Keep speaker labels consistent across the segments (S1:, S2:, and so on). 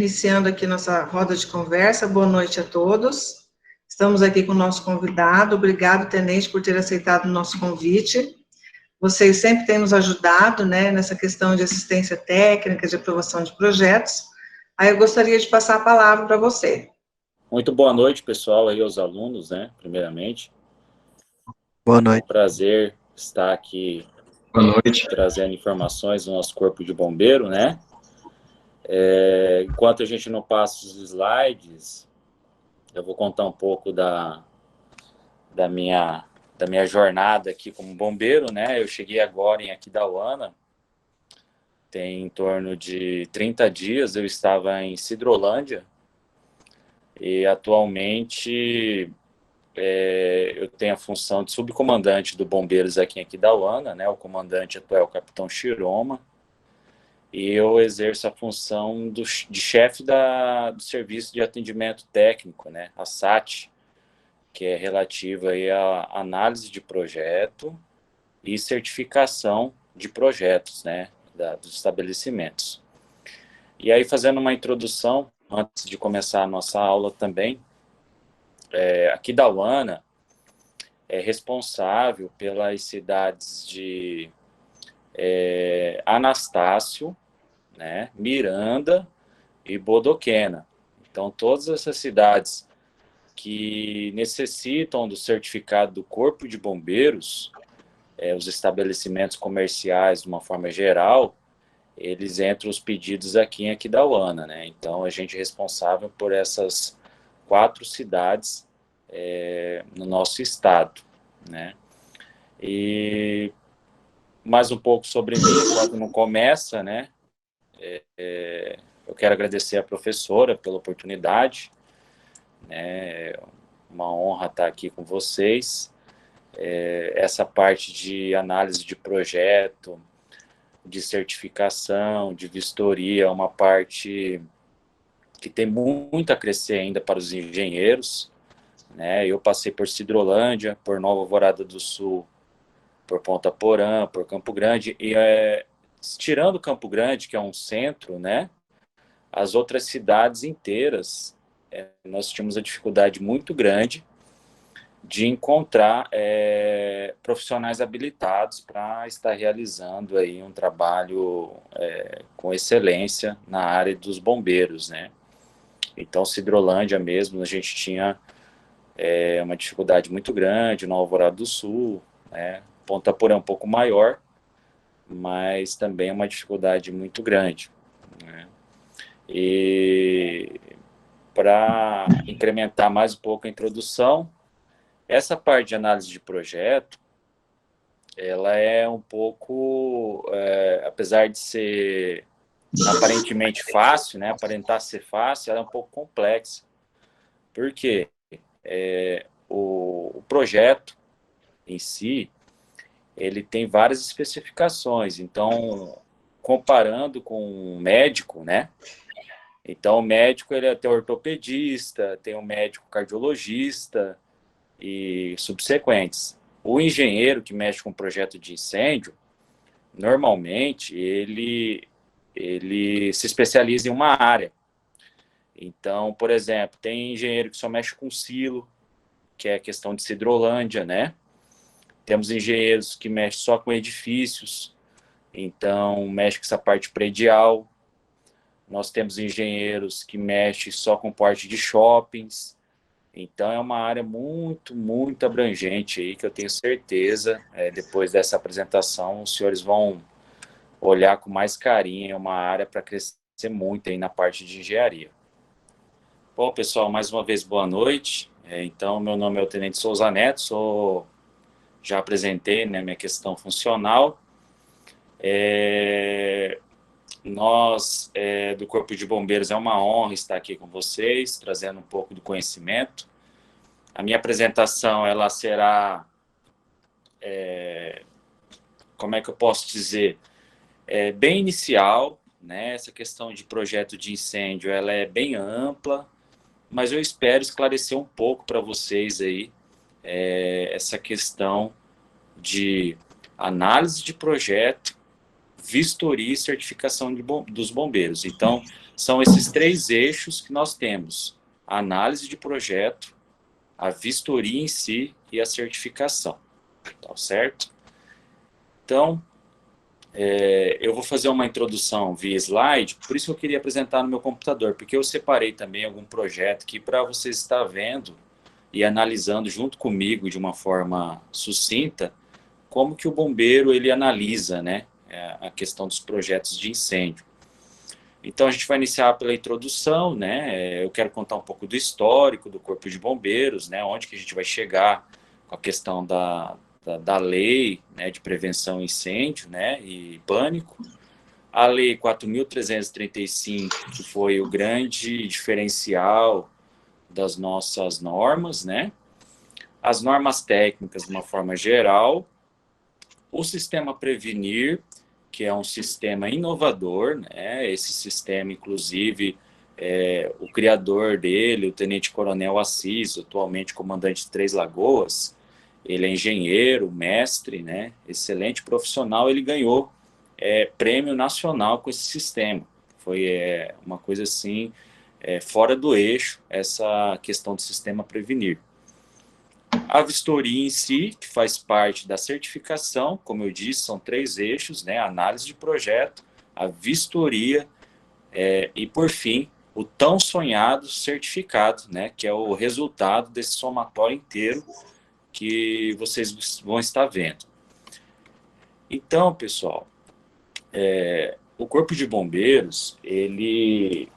S1: iniciando aqui nossa roda de conversa. Boa noite a todos. Estamos aqui com o nosso convidado. Obrigado, tenente, por ter aceitado o nosso convite. Vocês sempre têm nos ajudado, né, nessa questão de assistência técnica, de aprovação de projetos. Aí eu gostaria de passar a palavra para você.
S2: Muito boa noite, pessoal, aí aos alunos, né, primeiramente.
S3: Boa noite.
S2: É um prazer estar aqui trazendo informações do nosso Corpo de Bombeiro, né? Enquanto a gente não passa os slides, eu vou contar um pouco da minha jornada aqui como bombeiro, né? Eu cheguei agora em Aquidauana, tem em torno de 30 dias, eu estava em Sidrolândia, e atualmente eu tenho a função de subcomandante do Bombeiros aqui em Aquidauana, né? O comandante atual é o capitão Chiroma, e eu exerço a função de chefe do Serviço de Atendimento Técnico, né? A SAT, que é relativa aí à análise de projeto e certificação de projetos, né? Dos estabelecimentos. E aí, fazendo uma introdução, antes de começar a nossa aula também, Aquidauana é responsável pelas cidades de Anastácio, né, Miranda e Bodoquena. Então, todas essas cidades que necessitam do certificado do Corpo de Bombeiros, os estabelecimentos comerciais, de uma forma geral, eles entram os pedidos aqui em Aquidauana, né? Então, a gente é responsável por essas 4 cidades no nosso estado, né? E mais um pouco sobre mim, quando não começa, né? Eu quero agradecer a professora pela oportunidade, né? É uma honra estar aqui com vocês. Essa parte de análise de projeto, de certificação, de vistoria, é uma parte que tem muito a crescer ainda para os engenheiros, né? Eu passei por Sidrolândia, por Nova Alvorada do Sul, por Ponta Porã, por Campo Grande, e tirando Campo Grande, que é um centro, né? As outras cidades inteiras, nós tínhamos a dificuldade muito grande de encontrar profissionais habilitados para estar realizando aí um trabalho com excelência na área dos bombeiros, né? Então, Sidrolândia mesmo, a gente tinha uma dificuldade muito grande, Nova Alvorada do Sul, né? Ponta Porã um pouco maior, mas também uma dificuldade muito grande, né? E para incrementar mais um pouco a introdução, essa parte de análise de projeto, ela é um pouco, apesar de ser aparentemente fácil, né, aparentar ser fácil, ela é um pouco complexa. Por quê? O projeto em si, ele tem várias especificações. Então, comparando com um médico, né? Então, o médico, ele tem o ortopedista, tem o médico cardiologista e subsequentes. O engenheiro que mexe com projeto de incêndio, normalmente, ele se especializa em uma área. Então, por exemplo, tem engenheiro que só mexe com silo, que é a questão de Sidrolândia, né? Temos engenheiros que mexem só com edifícios, então mexe com essa parte predial. Nós temos engenheiros que mexem só com parte de shoppings. Então é uma área muito, muito abrangente aí, que eu tenho certeza, depois dessa apresentação, os senhores vão olhar com mais carinho, é uma área para crescer muito aí na parte de engenharia. Bom, pessoal, mais uma vez, boa noite. Então, meu nome é o Tenente Souza Neto, já apresentei, né, minha questão funcional. Nós, do Corpo de Bombeiros, é uma honra estar aqui com vocês, trazendo um pouco do conhecimento. A minha apresentação, ela será, como é que eu posso dizer, bem inicial, né? Essa questão de projeto de incêndio, ela é bem ampla, mas eu espero esclarecer um pouco para vocês aí essa questão de análise de projeto, vistoria e certificação dos bombeiros. Então, São esses três eixos que nós temos: a análise de projeto, a vistoria em si e a certificação. Tá certo? Então, eu vou fazer uma introdução via slide, por isso eu queria apresentar no meu computador, porque eu separei também algum projeto aqui para vocês estar vendo e analisando junto comigo de uma forma sucinta como que o bombeiro ele analisa, né, a questão dos projetos de incêndio. Então a gente vai iniciar pela introdução, né? Eu quero contar um pouco do histórico do Corpo de Bombeiros, né? Onde que a gente vai chegar com a questão da lei, né, de prevenção a incêndio, né, e pânico. A lei 4.335, que foi o grande diferencial das nossas normas, né? As normas técnicas de uma forma geral, o sistema Prevenir, que é um sistema inovador, né? Esse sistema, inclusive, o criador dele, o tenente-coronel Assis, atualmente comandante de Três Lagoas, ele é engenheiro, mestre, né? Excelente profissional, ele ganhou prêmio nacional com esse sistema. Foi uma coisa assim, fora do eixo, essa questão do sistema Prevenir. A vistoria em si, que faz parte da certificação, como eu disse, são três eixos, né? A análise de projeto, a vistoria e, por fim, o tão sonhado certificado, né? Que é o resultado desse somatório inteiro que vocês vão estar vendo. Então, pessoal, o Corpo de Bombeiros, ele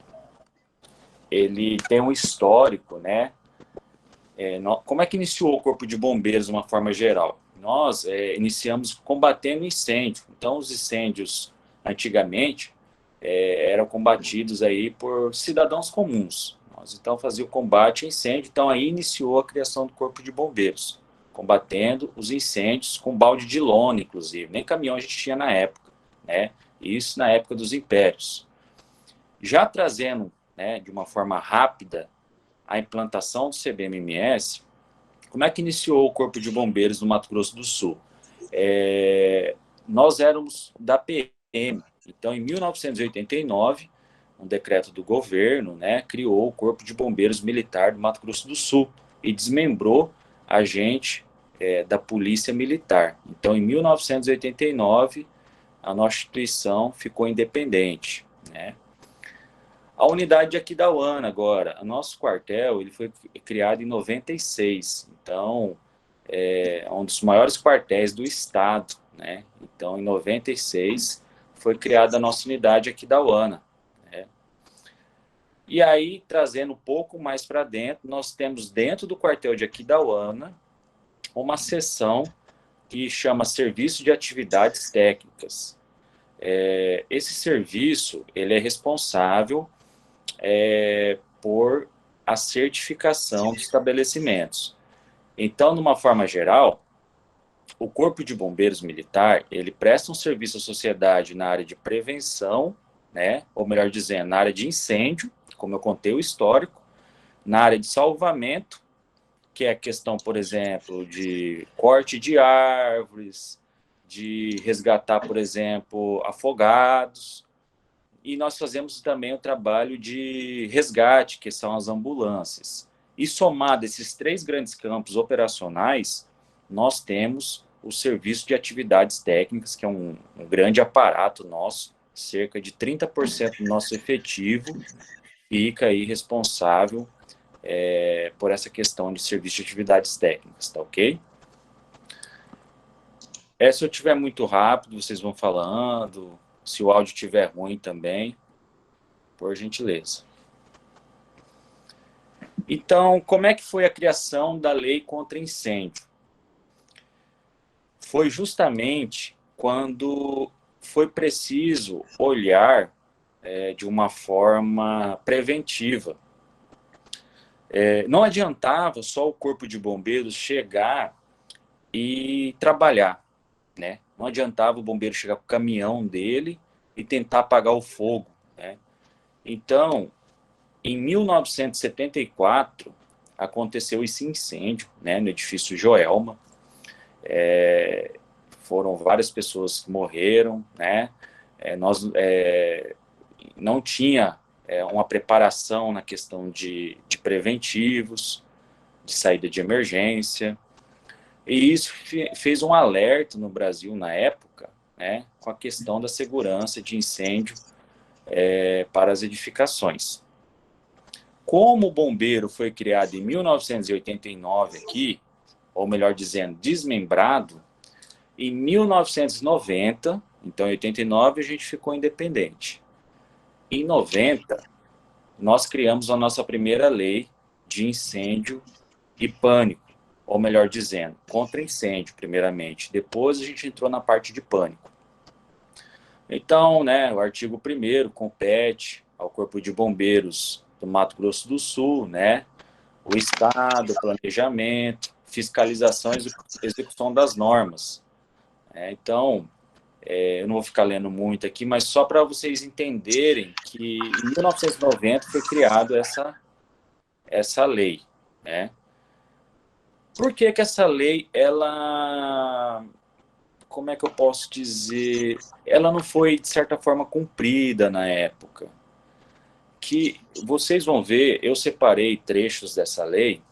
S2: tem um histórico, né? Como é que iniciou o Corpo de Bombeiros de uma forma geral? Nós iniciamos combatendo incêndio. Então, os incêndios, antigamente, eram combatidos aí por cidadãos comuns. Nós, então, fazíamos o combate a incêndio. Então, aí iniciou a criação do Corpo de Bombeiros, combatendo os incêndios com balde de lona, inclusive. Nem caminhão a gente tinha na época, né? Isso na época dos impérios. Já trazendo, né, de uma forma rápida, a implantação do CBMMS, como é que iniciou o Corpo de Bombeiros no Mato Grosso do Sul? Nós éramos da PM, então em 1989, um decreto do governo, né, criou o Corpo de Bombeiros Militar do Mato Grosso do Sul e desmembrou a gente da Polícia Militar. Então em 1989, a nossa instituição ficou independente, né? A unidade de Aquidauana agora, o nosso quartel, ele foi criado em 96, então é um dos maiores quartéis do estado, né? Então em 96 foi criada a nossa unidade Aquidauana, né? E aí, trazendo um pouco mais para dentro, nós temos dentro do quartel de Aquidauana uma seção que chama Serviço de Atividades Técnicas. Esse serviço, ele é responsável por a certificação dos estabelecimentos. Então, de uma forma geral, o Corpo de Bombeiros Militar, ele presta um serviço à sociedade na área de prevenção, né? Ou melhor dizendo, na área de incêndio, como eu contei o histórico, na área de salvamento, que é a questão, por exemplo, de corte de árvores, de resgatar, por exemplo, afogados. E nós fazemos também o trabalho de resgate, que são as ambulâncias. E somado esses três grandes campos operacionais, nós temos o serviço de atividades técnicas, que é um grande aparato nosso, cerca de 30% do nosso efetivo fica aí responsável por essa questão de serviço de atividades técnicas, tá ok? Se eu estiver muito rápido, vocês vão falando. Se o áudio estiver ruim também, por gentileza. Então, como é que foi a criação da lei contra incêndio? Foi justamente quando foi preciso olhar de uma forma preventiva. Não adiantava só o Corpo de Bombeiros chegar e trabalhar, né? Não adiantava o bombeiro chegar com o caminhão dele e tentar apagar o fogo, né? Então, em 1974, aconteceu esse incêndio, né, no edifício Joelma. Foram várias pessoas que morreram, né? Nós não tinha uma preparação na questão de preventivos, de saída de emergência. E isso fez um alerta no Brasil na época, né, com a questão da segurança de incêndio para as edificações. Como o bombeiro foi criado em 1989 aqui, ou melhor dizendo, desmembrado, em 1990, então em 89 a gente ficou independente. Em 90, nós criamos a nossa primeira lei de incêndio e pânico, ou melhor dizendo, contra incêndio, primeiramente. Depois a gente entrou na parte de pânico. Então, né, o artigo 1º compete ao Corpo de Bombeiros do Mato Grosso do Sul, né, o Estado, planejamento, fiscalização e execução das normas. Então, eu não vou ficar lendo muito aqui, mas só para vocês entenderem que em 1990 foi criado essa lei, né? Por que que essa lei, ela, como é que eu posso dizer, ela não foi, de certa forma, cumprida na época? Que vocês vão ver, eu separei trechos dessa lei,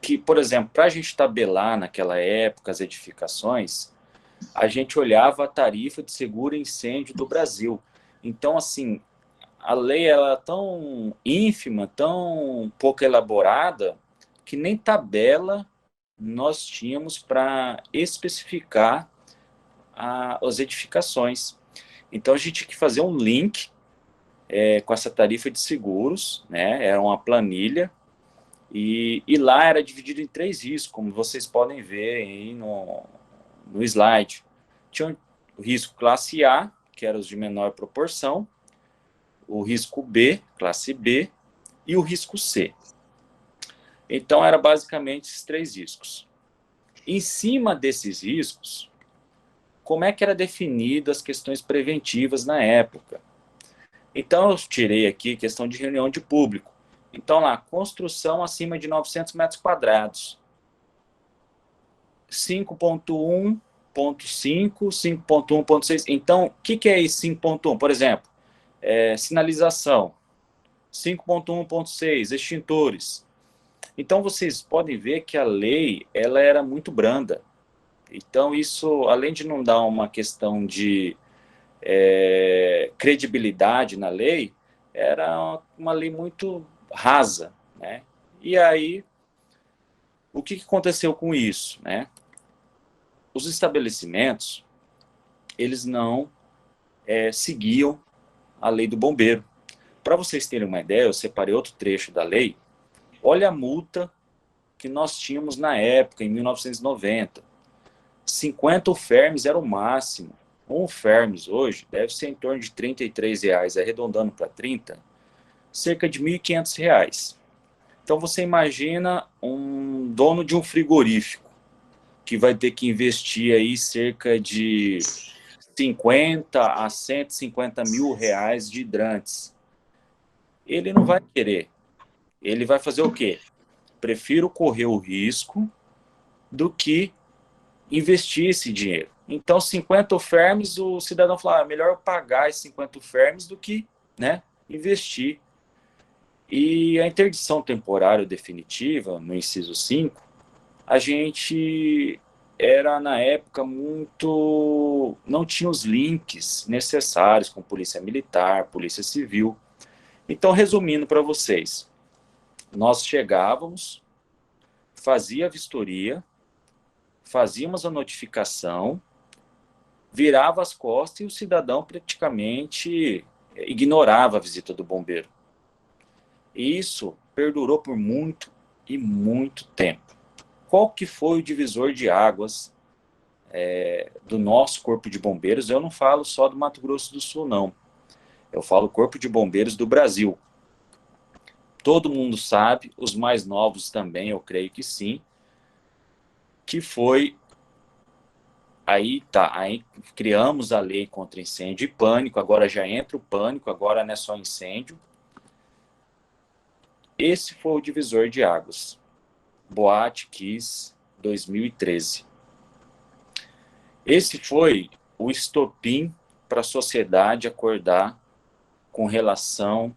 S2: que, por exemplo, para a gente tabelar naquela época as edificações, a gente olhava a tarifa de seguro incêndio do Brasil. Então, assim, a lei ela é tão ínfima, tão pouco elaborada, que nem tabela nós tínhamos para especificar as edificações. Então, a gente tinha que fazer um link com essa tarifa de seguros, né? Era uma planilha, e lá era dividido em 3 riscos, como vocês podem ver aí no slide. Tinha o risco classe A, que eram os de menor proporção, o risco B, classe B, e o risco C. Então, era basicamente esses 3 riscos. Em cima desses riscos, como é que era definidas as questões preventivas na época? Então, eu tirei aqui questão de reunião de público. Então, lá, construção acima de 900 metros quadrados. 5.1.5, 5.1.6. Então, o que é esse 5.1? Por exemplo, sinalização. 5.1.6, extintores. Então, vocês podem ver que a lei ela era muito branda. Então, isso, além de não dar uma questão de credibilidade na lei, era uma lei muito rasa, né? E aí, o que aconteceu com isso, né? Os estabelecimentos, eles não seguiam a lei do bombeiro. Para vocês terem uma ideia, eu separei outro trecho da lei. Olha a multa que nós tínhamos na época, em 1990. 50 UFERMs era o máximo. Um UFERMs hoje deve ser em torno de R$ 33, arredondando para 30, cerca de R$ 1.500. Então você imagina um dono de um frigorífico que vai ter que investir aí cerca de 50 a 150 mil reais de hidrantes. Ele não vai querer. Ele vai fazer o quê? Prefiro correr o risco do que investir esse dinheiro. Então, 50 UFERMs, o cidadão fala, melhor eu pagar esses 50 UFERMs do que, né, investir. E a interdição temporária definitiva, no inciso 5, a gente era, na época, não tinha os links necessários com polícia militar, polícia civil. Então, resumindo para vocês, nós chegávamos, fazia a vistoria, fazíamos a notificação, virava as costas e o cidadão praticamente ignorava a visita do bombeiro. E isso perdurou por muito e muito tempo. Qual que foi o divisor de águas do nosso Corpo de Bombeiros? Eu não falo só do Mato Grosso do Sul, não. Eu falo Corpo de Bombeiros do Brasil. Todo mundo sabe, os mais novos também, eu creio que sim, que foi... Aí criamos a lei contra incêndio e pânico, agora já entra o pânico, agora não é só incêndio. Esse foi o divisor de águas. Boate Kiss 2013. Esse foi o estopim para a sociedade acordar com relação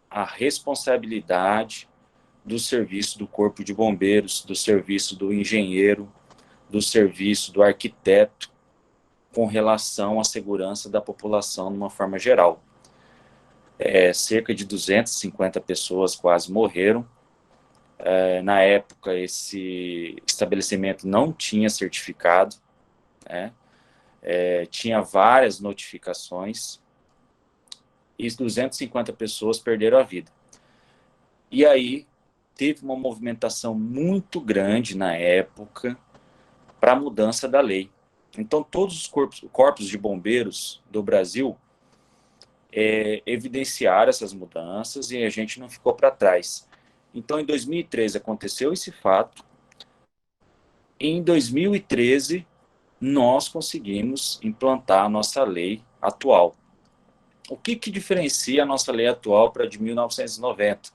S2: à responsabilidade do serviço do Corpo de Bombeiros, do serviço do engenheiro, do serviço do arquiteto, com relação à segurança da população de uma forma geral. Cerca de 250 pessoas quase morreram. Na época, esse estabelecimento não tinha certificado, né? Tinha várias notificações, e 250 pessoas perderam a vida. E aí, teve uma movimentação muito grande na época para a mudança da lei. Então, todos os corpos de bombeiros do Brasil evidenciaram essas mudanças e a gente não ficou para trás. Então, em 2013 aconteceu esse fato. E em 2013, nós conseguimos implantar a nossa lei atual. O que diferencia a nossa lei atual para a de 1990?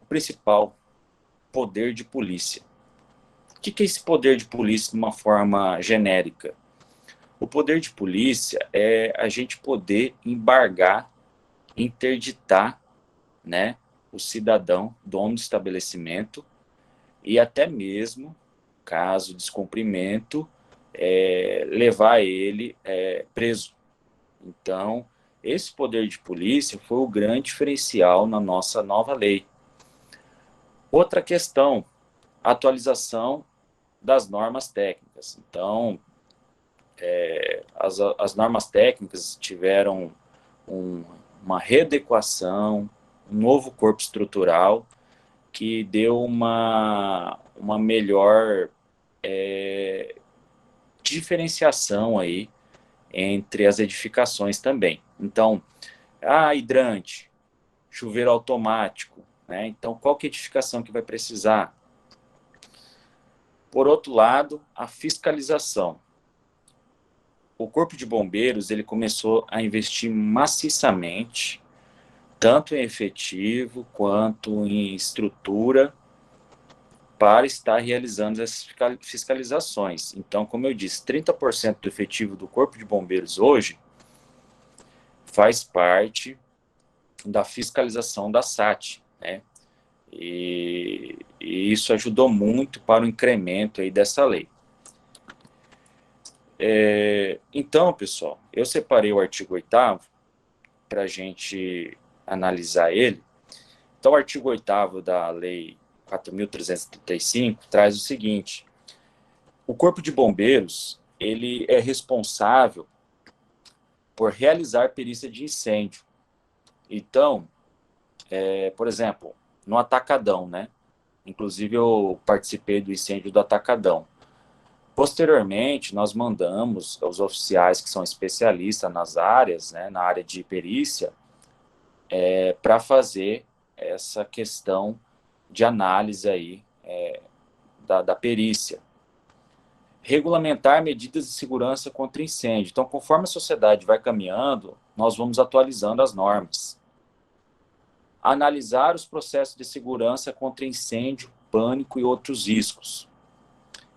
S2: O principal, poder de polícia. O que é esse poder de polícia de uma forma genérica? O poder de polícia é a gente poder embargar, interditar, né, o cidadão, dono do estabelecimento, e até mesmo, caso descumprimento, levar ele preso. Então, esse poder de polícia foi o grande diferencial na nossa nova lei. Outra questão, atualização das normas técnicas. Então, as normas técnicas tiveram uma readequação, um novo corpo estrutural, que deu uma melhor diferenciação aí entre as edificações também. Então, hidrante, chuveiro automático, né? Então, qual que é a edificação que vai precisar? Por outro lado, a fiscalização. O Corpo de Bombeiros ele começou a investir maciçamente, tanto em efetivo quanto em estrutura, para estar realizando essas fiscalizações. Então, como eu disse, 30% do efetivo do Corpo de Bombeiros hoje faz parte da fiscalização da SAT, né? E isso ajudou muito para o incremento aí dessa lei. Então, pessoal, eu separei o artigo 8º para a gente analisar ele. Então, o artigo 8º da Lei 4.335 traz o seguinte: o Corpo de Bombeiros ele é responsável por realizar perícia de incêndio. Então, por exemplo, no Atacadão, né? Inclusive, eu participei do incêndio do Atacadão. Posteriormente, nós mandamos os oficiais que são especialistas nas áreas, né, na área de perícia, para fazer essa questão de análise aí, da perícia. Regulamentar medidas de segurança contra incêndio. Então, conforme a sociedade vai caminhando, nós vamos atualizando as normas. Analisar os processos de segurança contra incêndio, pânico e outros riscos.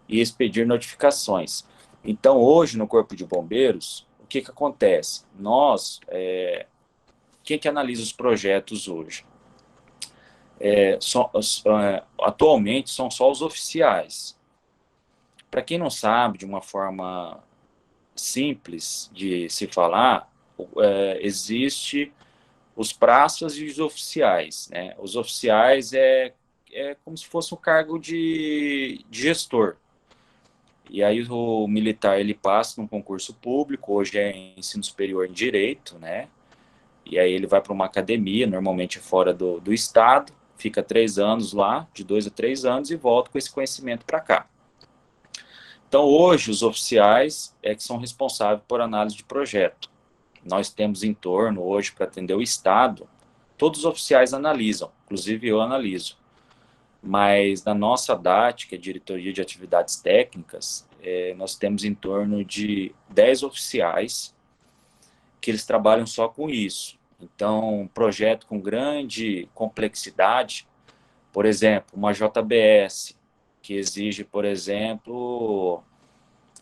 S2: E expedir notificações. Então, hoje, no Corpo de Bombeiros, o que acontece? Quem que analisa os projetos hoje? Atualmente, são só os oficiais. Para quem não sabe, de uma forma simples de se falar, existe os praças e os oficiais, né? Os oficiais é como se fosse um cargo de gestor. E aí o militar ele passa num concurso público, hoje é ensino superior em direito, né? E aí ele vai para uma academia, normalmente fora do estado, fica 3 anos lá, de 2 a 3 anos, e volta com esse conhecimento para cá. Então, hoje, os oficiais que são responsáveis por análise de projeto. Nós temos em torno, hoje, para atender o Estado, todos os oficiais analisam, inclusive eu analiso. Mas na nossa DAT, que é a Diretoria de Atividades Técnicas, nós temos em torno de 10 oficiais que eles trabalham só com isso. Então, um projeto com grande complexidade, por exemplo, uma JBS, que exige, por exemplo,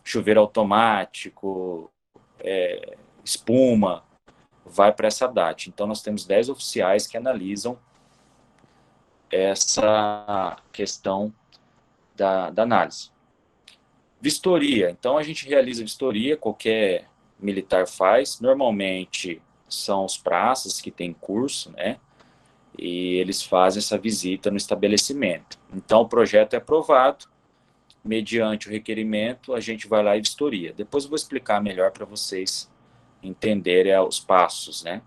S2: chuveiro automático, espuma, vai para essa DAT. Então, nós temos 10 oficiais que analisam essa questão da análise. Vistoria. Então, a gente realiza vistoria, qualquer militar faz. Normalmente, são os praças que têm curso, né? E eles fazem essa visita no estabelecimento. Então, o projeto é aprovado, mediante o requerimento, a gente vai lá e vistoria. Depois eu vou explicar melhor para vocês entenderem os passos, né?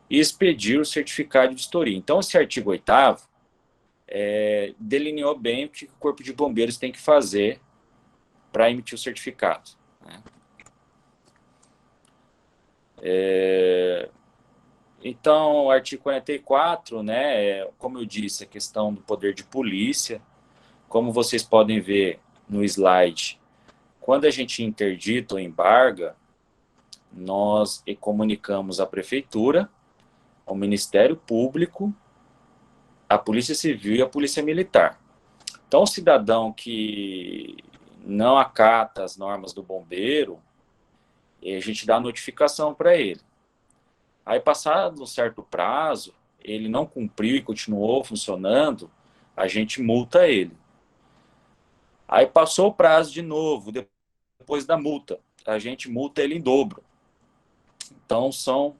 S2: E expedir o certificado de vistoria. Então, esse artigo 8º delineou bem o que o Corpo de Bombeiros tem que fazer para emitir o certificado, né? Então, o artigo 44, né, como eu disse, a questão do poder de polícia. Como vocês podem ver no slide, quando a gente interdita ou embarga, nós comunicamos à Prefeitura, ao Ministério Público, à Polícia Civil e à Polícia Militar. Então, o cidadão que não acata as normas do bombeiro, a gente dá notificação para ele. Aí, passado um certo prazo, ele não cumpriu e continuou funcionando, a gente multa ele. Aí passou o prazo de novo, depois da multa, a gente multa ele em dobro. Então, são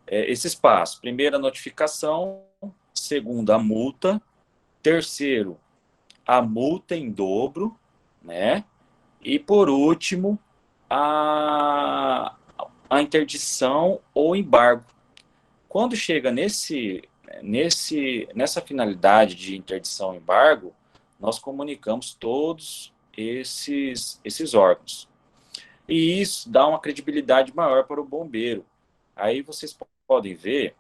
S2: esses passos. Primeiro, a notificação. Segundo, a multa. Terceiro, a multa em dobro, né? E, por último, a interdição ou embargo. Quando chega nessa finalidade de interdição ou embargo, nós comunicamos todos esses órgãos. E isso dá uma credibilidade maior para o bombeiro. Aí vocês podem ver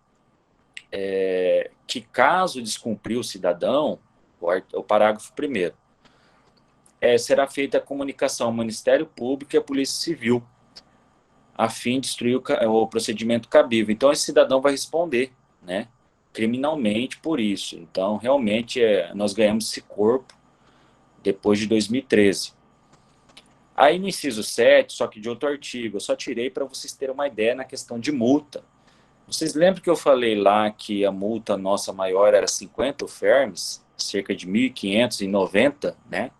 S2: que, caso descumprir o cidadão, o parágrafo 1º, será feita a comunicação ao Ministério Público e à Polícia Civil, a fim de instruir o procedimento cabível. Então, esse cidadão vai responder, né, criminalmente por isso. Então, realmente, nós ganhamos esse corpo depois de 2013. Aí, no inciso 7, só que de outro artigo, eu só tirei para vocês terem uma ideia na questão de multa. Vocês lembram que eu falei lá que a multa nossa maior era 50 UFERMs, cerca de 1.590, né?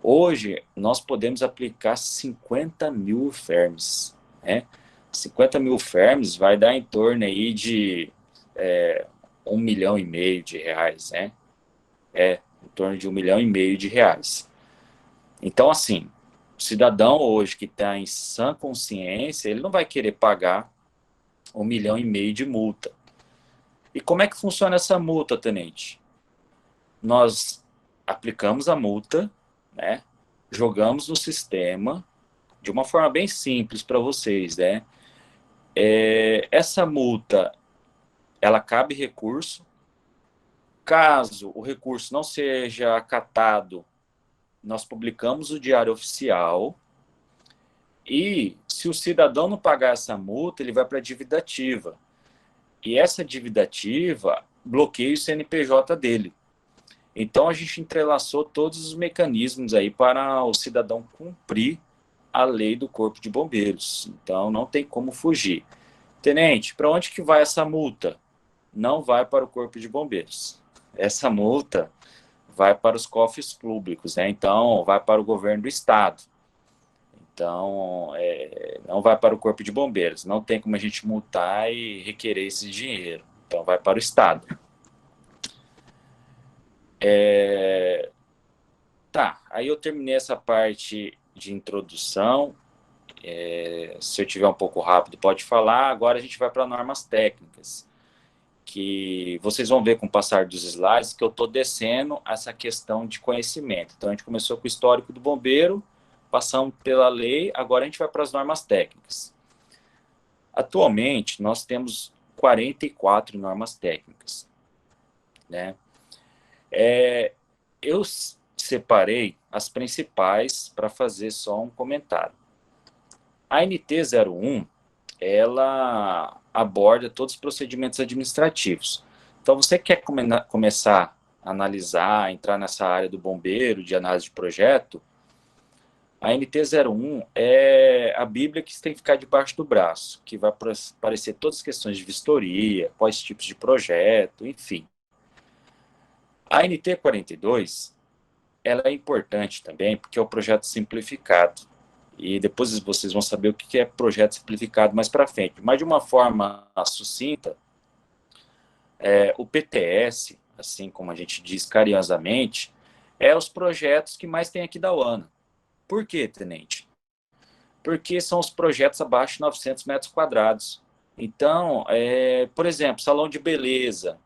S2: Hoje, nós podemos aplicar 50 mil UFERMs, né? 50 mil UFERMs vai dar em torno aí de 1,5 milhão de reais, né? Em torno de 1,5 milhão de reais. Então, assim, o cidadão hoje que está em sã consciência, ele não vai querer pagar 1,5 milhão de multa. E como é que funciona essa multa, tenente? Nós aplicamos a multa, né? Jogamos no sistema de uma forma bem simples para vocês, né? Essa multa, ela cabe recurso. Caso o recurso não seja acatado, nós publicamos o Diário Oficial. E se o cidadão não pagar essa multa, ele vai para a dívida ativa. E essa dívida ativa bloqueia o CNPJ dele. Então, a gente entrelaçou todos os mecanismos aí para o cidadão cumprir a lei do Corpo de Bombeiros. Então, não tem como fugir. Tenente, para onde que vai essa multa? Não vai para o Corpo de Bombeiros. Essa multa vai para os cofres públicos, né? Então, vai para o governo do estado. Então, não vai para o Corpo de Bombeiros. Não tem como a gente multar e requerer esse dinheiro. Então, vai para o estado. Tá, aí eu terminei essa parte de introdução. Se eu tiver um pouco rápido, pode falar. Agora a gente vai para normas técnicas, que vocês vão ver com o passar dos slides que eu estou descendo essa questão de conhecimento. Então, a gente começou com o histórico do bombeiro, passamos pela lei, agora a gente vai para as normas técnicas. Atualmente, nós temos 44 normas técnicas, né? Eu separei as principais para fazer só um comentário. A NT01, ela aborda todos os procedimentos administrativos. Então, você quer começar a analisar, entrar nessa área do bombeiro, de análise de projeto, A NT01 é a Bíblia que você tem que ficar debaixo do braço, que vai aparecer todas as questões de vistoria, quais tipos de projeto, enfim. A NT42, ela é importante também, porque é o projeto simplificado. E depois vocês vão saber o que é projeto simplificado mais para frente. Mas de uma forma sucinta, o PTS, assim como a gente diz carinhosamente, é os projetos que mais tem aqui da UANA. Por quê, tenente? Porque são os projetos abaixo de 900 metros quadrados. Então, por exemplo, salão de beleza,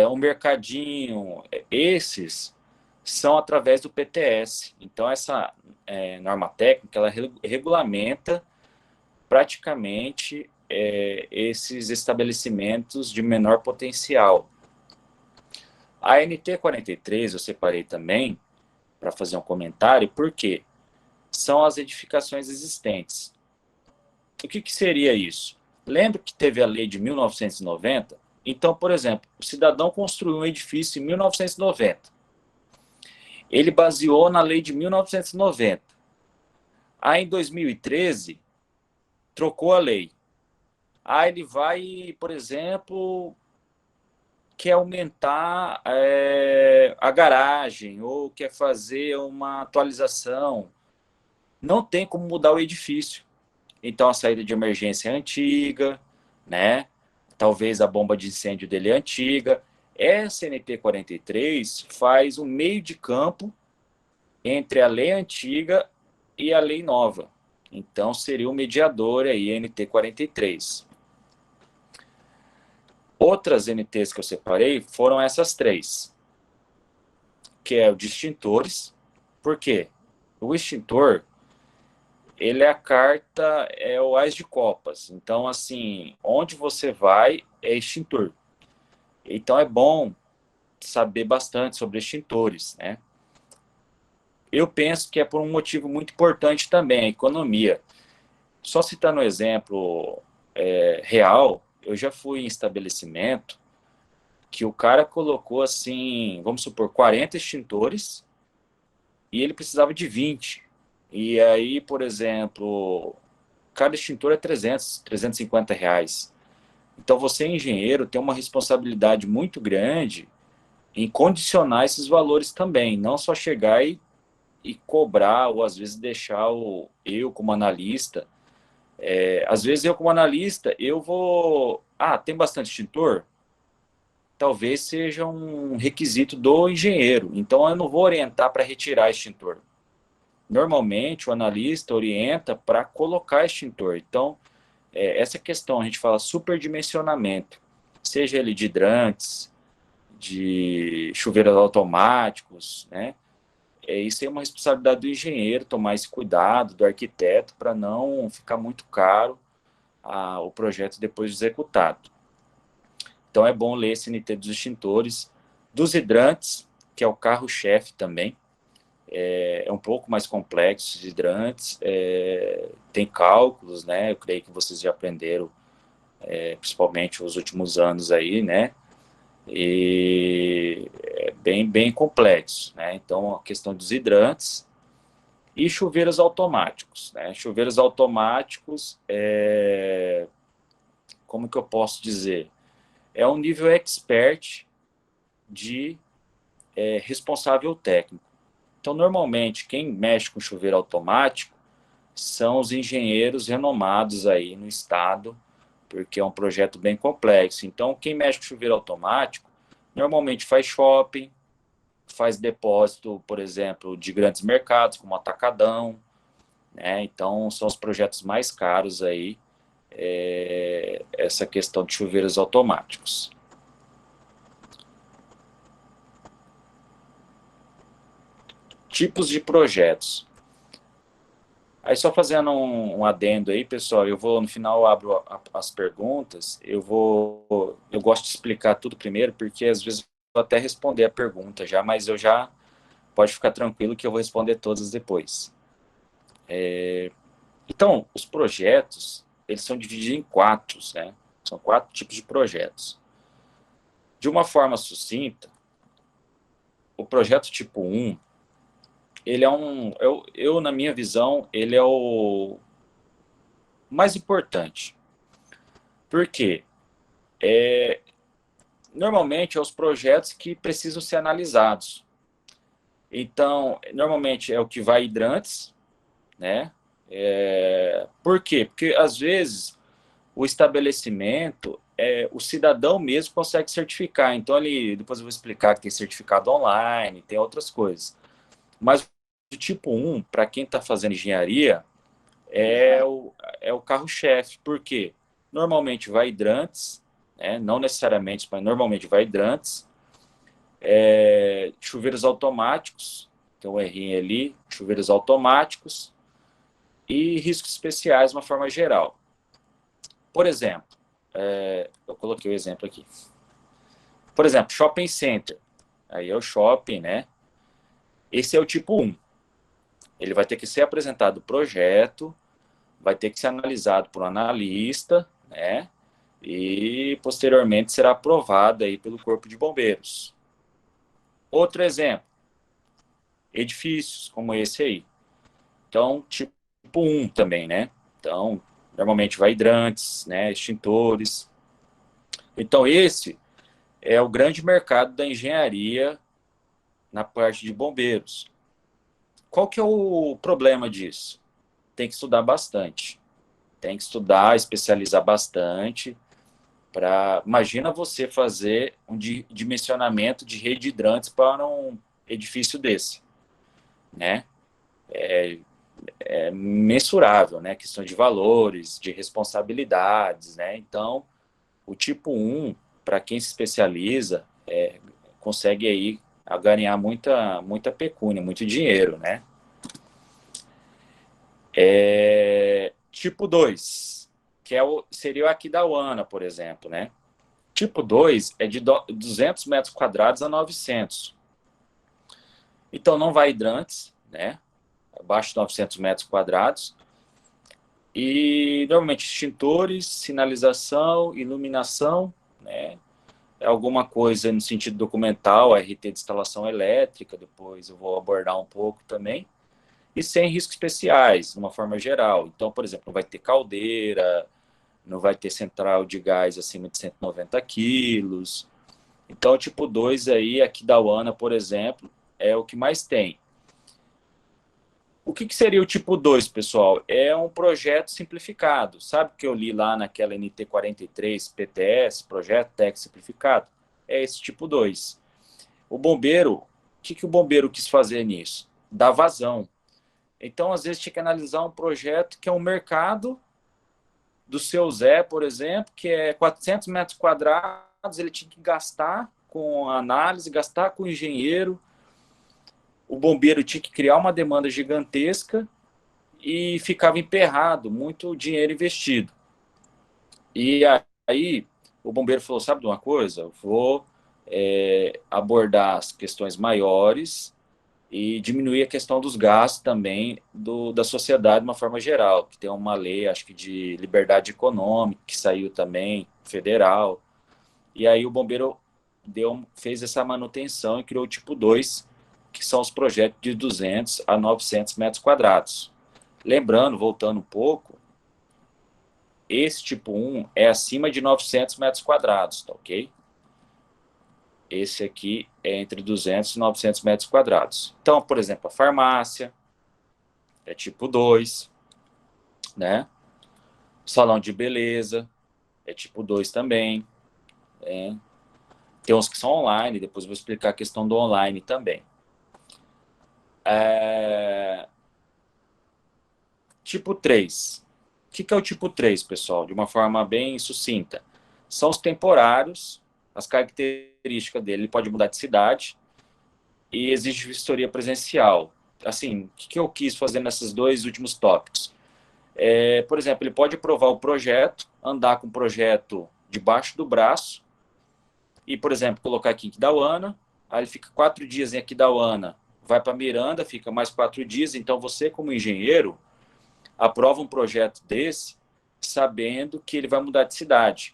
S2: um mercadinho, esses são através do PTS. Então, essa norma técnica, ela regulamenta praticamente esses estabelecimentos de menor potencial. A NT43 eu separei também para fazer um comentário, porque são as edificações existentes. O que seria isso? Lembra que teve a lei de 1990? Então, por exemplo, o cidadão construiu um edifício em 1990. Ele baseou na lei de 1990. Aí, em 2013, trocou a lei. Aí ele vai, por exemplo, quer aumentar a garagem ou quer fazer uma atualização. Não tem como mudar o edifício. Então, a saída de emergência é antiga, né? Talvez a bomba de incêndio dele é antiga. Essa NT 43 faz um meio de campo entre a lei antiga e a lei nova. Então, seria o mediador aí, NT 43. Outras NTs que eu separei foram essas três, que é o de extintores. Por quê? O extintor, ele é a carta, é o Ás de Copas. Então, assim, onde você vai é extintor. Então, é bom saber bastante sobre extintores, né? Eu penso que é por um motivo muito importante também, a economia. Só citando um exemplo real, eu já fui em estabelecimento que o cara colocou, assim, vamos supor, 40 extintores e ele precisava de 20. E aí, por exemplo, cada extintor é 300, 350 reais. Então, você, engenheiro, tem uma responsabilidade muito grande em condicionar esses valores também, não só chegar e cobrar, ou às vezes deixar eu como analista. Às vezes eu como analista, eu vou... tem bastante extintor? Talvez seja um requisito do engenheiro. Então, eu não vou orientar para retirar extintor. Normalmente, o analista orienta para colocar extintor. Então, essa questão, a gente fala superdimensionamento, seja ele de hidrantes, de chuveiros automáticos, né? Isso é uma responsabilidade do engenheiro, tomar esse cuidado, do arquiteto, para não ficar muito caro o projeto depois de executado. Então, é bom ler esse NT dos extintores, dos hidrantes, que é o carro-chefe também. É um pouco mais complexo, os hidrantes, tem cálculos, né? Eu creio que vocês já aprenderam, principalmente nos últimos anos aí, né? E é bem complexo, né? Então, a questão dos hidrantes e chuveiros automáticos, né? Chuveiros automáticos, como que eu posso dizer? É um nível expert de responsável técnico. Então, normalmente, quem mexe com chuveiro automático são os engenheiros renomados aí no estado, porque é um projeto bem complexo. Então, quem mexe com chuveiro automático, normalmente faz shopping, faz depósito, por exemplo, de grandes mercados, como Atacadão, né? Então, são os projetos mais caros aí, essa questão de chuveiros automáticos. Tipos de projetos. Aí, só fazendo um adendo aí, pessoal, no final eu abro as perguntas, eu gosto de explicar tudo primeiro, porque às vezes eu vou até responder a pergunta já, mas pode ficar tranquilo que eu vou responder todas depois. Então, os projetos, eles são divididos em 4, né? São 4 tipos de projetos. De uma forma sucinta, o projeto tipo 1, ele é na minha visão, ele é o mais importante. Por quê? Normalmente, é os projetos que precisam ser analisados. Então, normalmente é o que vai hidrantes, né? Por quê? Porque, às vezes, o estabelecimento, o cidadão mesmo consegue certificar. Então, ali, depois eu vou explicar que tem certificado online, tem outras coisas. Mas o tipo 1, para quem está fazendo engenharia, é o carro-chefe. Por quê? Normalmente vai hidrantes, né? Não necessariamente, mas normalmente vai hidrantes, chuveiros automáticos, tem um errinho ali, chuveiros automáticos e riscos especiais de uma forma geral. Por exemplo, eu coloquei o exemplo aqui. Por exemplo, shopping center. Aí é o shopping, né? Esse é o tipo 1. Ele vai ter que ser apresentado o projeto, vai ter que ser analisado por um analista, né? E posteriormente será aprovado aí pelo Corpo de Bombeiros. Outro exemplo, edifícios como esse aí. Então, tipo 1 também, né? Então, normalmente vai hidrantes, né? Extintores. Então, esse é o grande mercado da engenharia na parte de bombeiros. Qual que é o problema disso? Tem que estudar bastante. Tem que estudar, especializar bastante. Imagina você fazer um dimensionamento de rede de hidrantes para um edifício desse, né? É mensurável, né? Questão de valores, de responsabilidades, né? Então, o tipo 1, para quem se especializa, consegue aí ganhar muita pecúnia, muito dinheiro, né? Tipo 2, que seria o Aquidauana, por exemplo, né? Tipo 2 é de 200 metros quadrados a 900. Então, não vai hidrantes, né? Abaixo de 900 metros quadrados. E, normalmente, extintores, sinalização, iluminação, né? Alguma coisa no sentido documental, RT de instalação elétrica, depois eu vou abordar um pouco também. E sem riscos especiais, de uma forma geral. Então, por exemplo, não vai ter caldeira, não vai ter central de gás acima de 190 quilos. Então, tipo 2 aí, aqui da UANA, por exemplo, é o que mais tem. O que seria o tipo 2, pessoal? É um projeto simplificado. Sabe o que eu li lá naquela NT43 PTS, Projeto Técnico Simplificado? É esse tipo 2. O bombeiro, o que o bombeiro quis fazer nisso? Dar vazão. Então, às vezes, tinha que analisar um projeto que é um mercado do seu Zé, por exemplo, que é 400 metros quadrados, ele tinha que gastar com análise, gastar com engenheiro, o bombeiro tinha que criar uma demanda gigantesca e ficava emperrado, muito dinheiro investido. E aí o bombeiro falou, sabe de uma coisa? Vou abordar as questões maiores e diminuir a questão dos gastos também da sociedade de uma forma geral, que tem uma lei, acho que de liberdade econômica, que saiu também, federal. E aí o bombeiro fez essa manutenção e criou o tipo 2, que são os projetos de 200 a 900 metros quadrados. Lembrando, voltando um pouco, esse tipo 1 é acima de 900 metros quadrados, tá ok? Esse aqui é entre 200 e 900 metros quadrados. Então, por exemplo, a farmácia é tipo 2, né? Salão de beleza é tipo 2 também. Tem uns que são online, depois eu vou explicar a questão do online também. Tipo 3. O que é o tipo 3, pessoal? De uma forma bem sucinta. São os temporários, as características dele. Ele pode mudar de cidade e exige vistoria presencial. Assim, o que eu quis fazer nesses dois últimos tópicos? Por exemplo, ele pode aprovar o projeto, andar com o projeto debaixo do braço e, por exemplo, colocar aqui em Aquidauana, aí ele fica 4 dias em Aquidauana, vai para Miranda, fica mais 4 dias. Então, você, como engenheiro, aprova um projeto desse sabendo que ele vai mudar de cidade.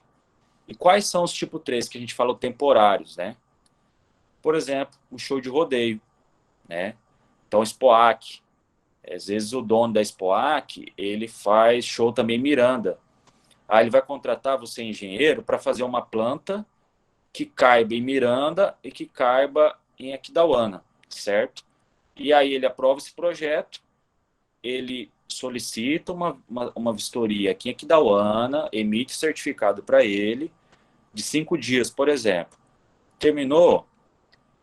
S2: E quais são os tipo 3 que a gente fala temporários, né? Por exemplo, um show de rodeio, né? Então, SPOAC, às vezes o dono da SPOAC, ele faz show também em Miranda. Aí ele vai contratar você, engenheiro, para fazer uma planta que caiba em Miranda e que caiba em Aquidauana, certo? E aí ele aprova esse projeto, ele solicita uma vistoria aqui em Aquidauana, emite certificado para ele, de 5 dias, por exemplo. Terminou,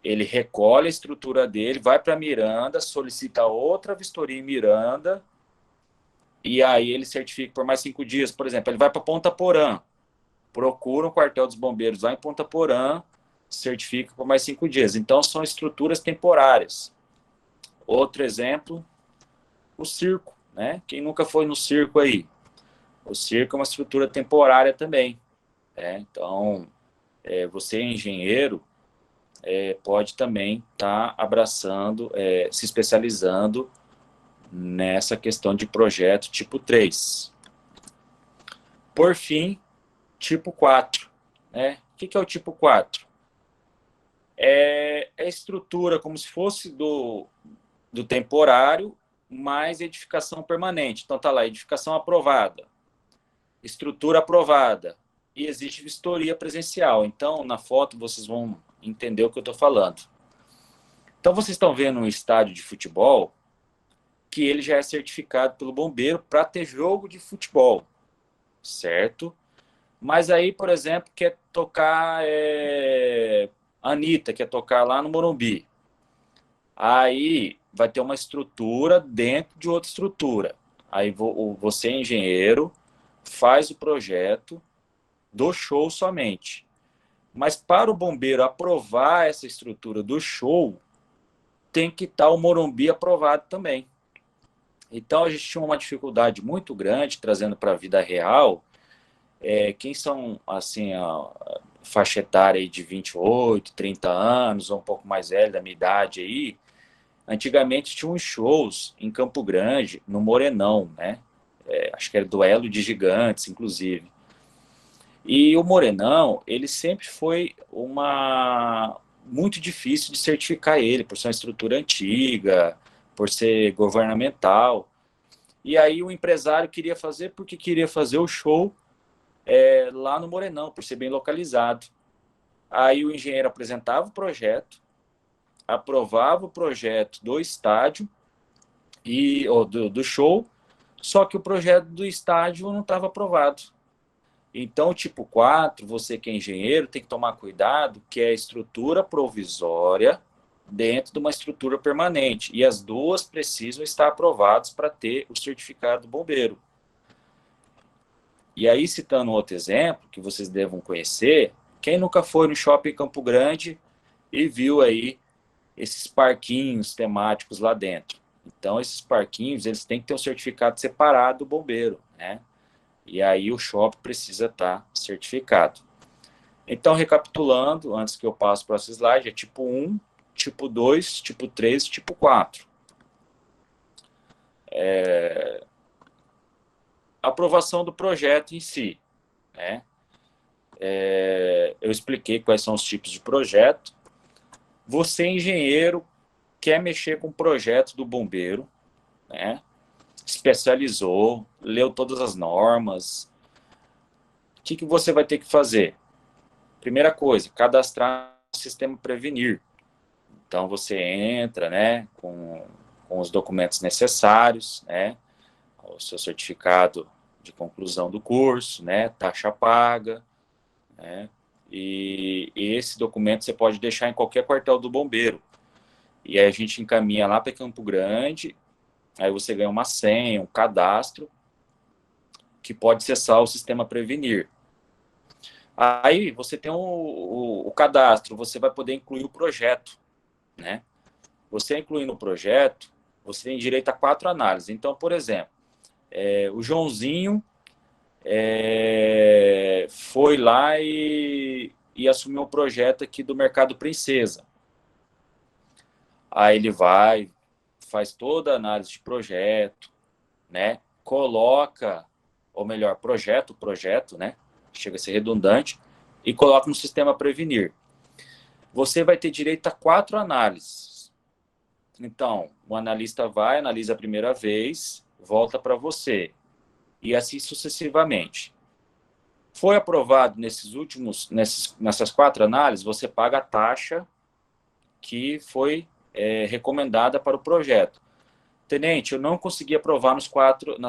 S2: ele recolhe a estrutura dele, vai para Miranda, solicita outra vistoria em Miranda, e aí ele certifica por mais 5 dias. Por exemplo, ele vai para Ponta Porã, procura um quartel dos bombeiros lá em Ponta Porã, certifica por mais 5 dias. Então, são estruturas temporárias. Outro exemplo, o circo, né? Quem nunca foi no circo aí? O circo é uma estrutura temporária também, né? Então, você, engenheiro, pode também estar abraçando, se especializando nessa questão de projeto tipo 3. Por fim, tipo 4. Né? O que é o tipo 4? É a estrutura como se fosse do temporário, mais edificação permanente. Então, está lá, edificação aprovada, estrutura aprovada, e existe vistoria presencial. Então, na foto, vocês vão entender o que eu estou falando. Então, vocês estão vendo um estádio de futebol que ele já é certificado pelo bombeiro para ter jogo de futebol, certo? Mas aí, por exemplo, quer tocar Anitta, quer tocar lá no Morumbi. Aí vai ter uma estrutura dentro de outra estrutura. Aí você, engenheiro, faz o projeto do show somente. Mas para o bombeiro aprovar essa estrutura do show, tem que estar o Morumbi aprovado também. Então, a gente tinha uma dificuldade muito grande, trazendo para a vida real, quem são, assim, a faixa etária aí de 28, 30 anos, ou um pouco mais velho, da minha idade aí, antigamente tinha uns shows em Campo Grande, no Morenão, né? Acho que era duelo de gigantes, inclusive. E o Morenão, ele sempre foi muito difícil de certificar ele, por ser uma estrutura antiga, por ser governamental. E aí o empresário queria fazer porque queria fazer o show lá no Morenão, por ser bem localizado. Aí o engenheiro apresentava o projeto, aprovava o projeto do estádio ou do show, só que o projeto do estádio não estava aprovado. Então, tipo 4, você que é engenheiro, tem que tomar cuidado, que é a estrutura provisória dentro de uma estrutura permanente. E as duas precisam estar aprovadas para ter o certificado do bombeiro. E aí, citando outro exemplo, que vocês devam conhecer, quem nunca foi no Shopping Campo Grande e viu aí esses parquinhos temáticos lá dentro? Então, esses parquinhos, eles têm que ter um certificado separado do bombeiro, né? E aí o shopping precisa estar certificado. Então, recapitulando, antes que eu passe para o próximo slide, é tipo 1, tipo 2, tipo 3 e tipo 4. Aprovação do projeto em si, né? Eu expliquei quais são os tipos de projeto. Você, engenheiro, quer mexer com o projeto do bombeiro, né? Especializou, leu todas as normas. O que você vai ter que fazer? Primeira coisa, cadastrar o sistema Prevenir. Então, você entra, né, com os documentos necessários, né, o seu certificado de conclusão do curso, né, taxa paga, né, e esse documento você pode deixar em qualquer quartel do bombeiro. E aí a gente encaminha lá para Campo Grande, aí você ganha uma senha, um cadastro, que pode acessar o sistema Prevenir. Aí você tem o cadastro, você vai poder incluir o projeto, né? Você incluindo o projeto, você tem direito a 4 análises. Então, por exemplo, o Joãozinho foi lá e assumiu um projeto aqui do Mercado Princesa. Aí ele vai, faz toda a análise de projeto, né? Coloca, ou melhor, projeta o projeto, né? Chega a ser redundante, e coloca no sistema Prevenir. Você vai ter direito a 4 análises. Então, o analista vai, analisa a primeira vez, volta para você, e assim sucessivamente. Foi aprovado nessas 4 análises, você paga a taxa que foi recomendada para o projeto. Tenente, eu não consegui aprovar nas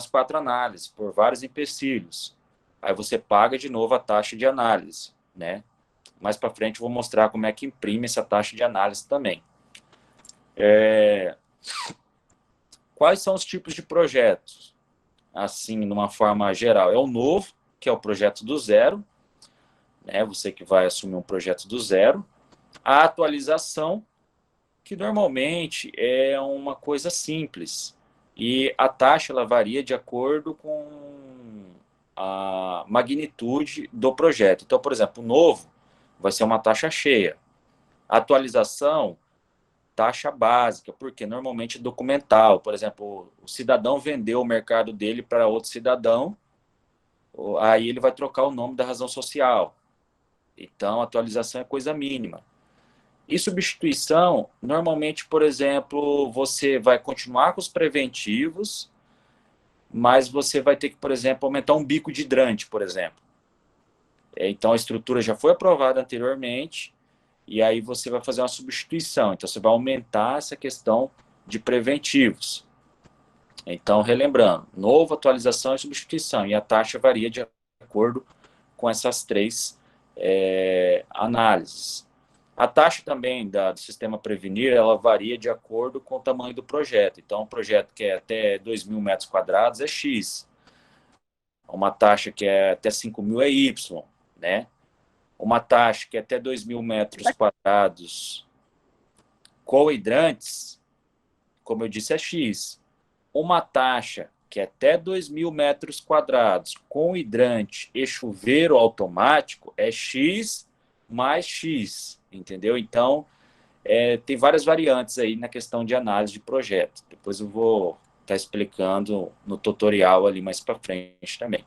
S2: 4 análises, por vários empecilhos. Aí você paga de novo a taxa de análise, né? Mais para frente eu vou mostrar como é que imprime essa taxa de análise também. Quais são os tipos de projetos? Assim, numa forma geral, é o novo, que é o projeto do zero, né? Você que vai assumir um projeto do zero. A atualização, que normalmente é uma coisa simples. E a taxa ela varia de acordo com a magnitude do projeto. Então, por exemplo, o novo vai ser uma taxa cheia. A atualização, taxa básica, porque normalmente é documental. Por exemplo, o cidadão vendeu o mercado dele para outro cidadão, aí ele vai trocar o nome da razão social. Então, a atualização é coisa mínima. E substituição, normalmente, por exemplo, você vai continuar com os preventivos, mas você vai ter que, por exemplo, aumentar um bico de hidrante, por exemplo. Então, a estrutura já foi aprovada anteriormente, e aí você vai fazer uma substituição. Então, você vai aumentar essa questão de preventivos. Então, relembrando, novo, atualização e substituição. E a taxa varia de acordo com essas 3 análises. A taxa também do sistema Prevenir, ela varia de acordo com o tamanho do projeto. Então, um projeto que é até 2.000 metros quadrados é X. Uma taxa que é até 5.000 é Y, né? Uma taxa que é até 2.000 metros quadrados com hidrantes, como eu disse, é X. Uma taxa que é até 2.000 metros quadrados com hidrante e chuveiro automático é X mais X, entendeu? Então, tem várias variantes aí na questão de análise de projeto. Depois eu vou estar explicando no tutorial ali mais para frente também.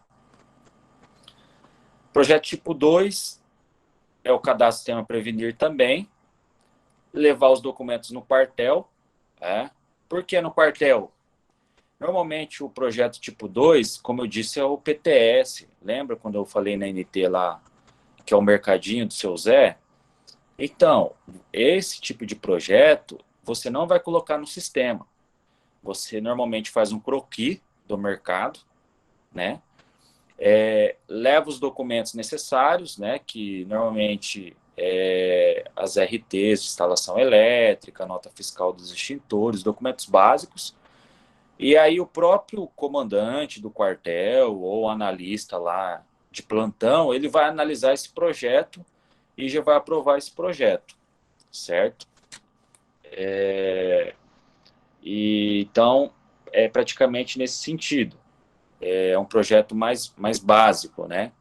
S2: Projeto tipo 2 é o cadastro sistema Prevenir também. Levar os documentos no quartel. Por que no quartel? Normalmente o projeto tipo 2, como eu disse, é o PTS. Lembra quando eu falei na NT lá, que é o mercadinho do seu Zé? Então, esse tipo de projeto, você não vai colocar no sistema. Você normalmente faz um croquis do mercado, né? Leva os documentos necessários, né? Que normalmente as RTs de instalação elétrica, nota fiscal dos extintores, documentos básicos. E aí o próprio comandante do quartel ou analista lá de plantão, ele vai analisar esse projeto e já vai aprovar esse projeto, certo? Então, é praticamente nesse sentido. É um projeto mais básico, né?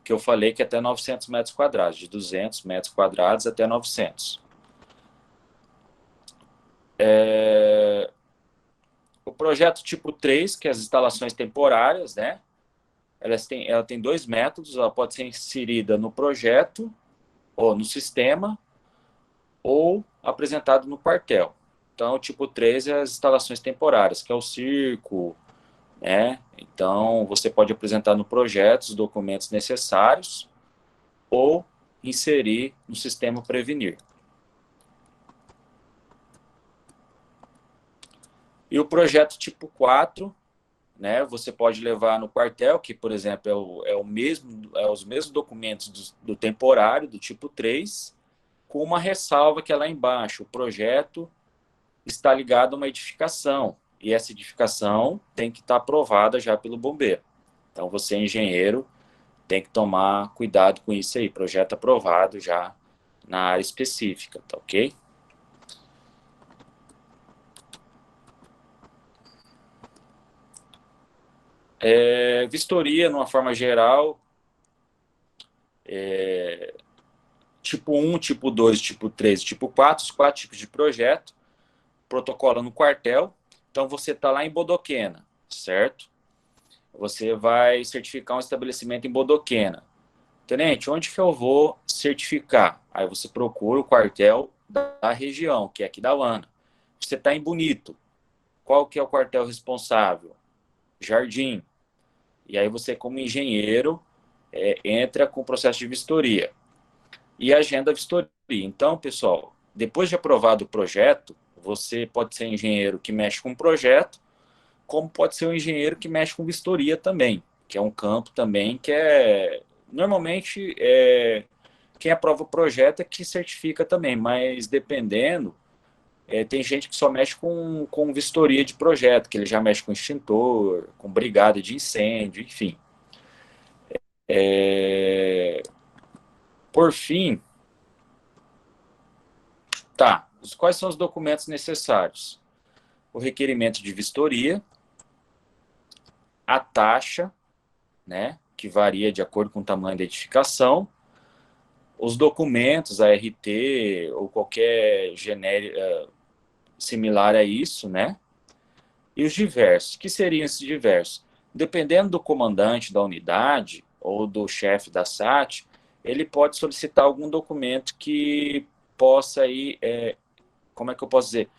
S2: Que eu falei que é até 900 metros quadrados, de 200 metros quadrados até 900. O projeto tipo 3, que é as instalações temporárias, né? Ela tem 2 métodos, ela pode ser inserida no projeto, ou no sistema, ou apresentado no quartel. Então, o tipo 3 é as instalações temporárias, que é o circo, né? Então, você pode apresentar no projeto os documentos necessários ou inserir no sistema Prevenir. E o projeto tipo 4, né, você pode levar no quartel, que, por exemplo, os mesmos documentos do temporário, do tipo 3, com uma ressalva que é lá embaixo. O projeto está ligado a uma edificação, e essa edificação tem que estar aprovada já pelo bombeiro. Então, você, engenheiro, tem que tomar cuidado com isso aí, projeto aprovado já na área específica, tá ok? Vistoria, numa forma geral, tipo 1, tipo 2, tipo 3, tipo 4, os 4 tipos de projeto, protocolo no quartel. Então, você está lá em Bodoquena, certo? Você vai certificar um estabelecimento em Bodoquena. Tenente, onde que eu vou certificar? Aí você procura o quartel da região, que é aqui da UANA. você está em Bonito. Qual que é o quartel responsável? Jardim. E aí você, como engenheiro, entra com o processo de vistoria e agenda a vistoria. Então, pessoal, depois de aprovado o projeto, você pode ser engenheiro que mexe com projeto, como pode ser um engenheiro que mexe com vistoria também, que é um campo também que normalmente quem aprova o projeto é que certifica também, mas dependendo, tem gente que só mexe com vistoria de projeto, que ele já mexe com extintor, com brigada de incêndio, enfim. Por fim, quais são os documentos necessários? O requerimento de vistoria, a taxa, né, que varia de acordo com o tamanho da edificação, os documentos, a RT ou qualquer genérico similar a isso, né? E os diversos. O que seriam esses diversos? Dependendo do comandante da unidade ou do chefe da SAT, ele pode solicitar algum documento que possa aí, como é que eu posso dizer?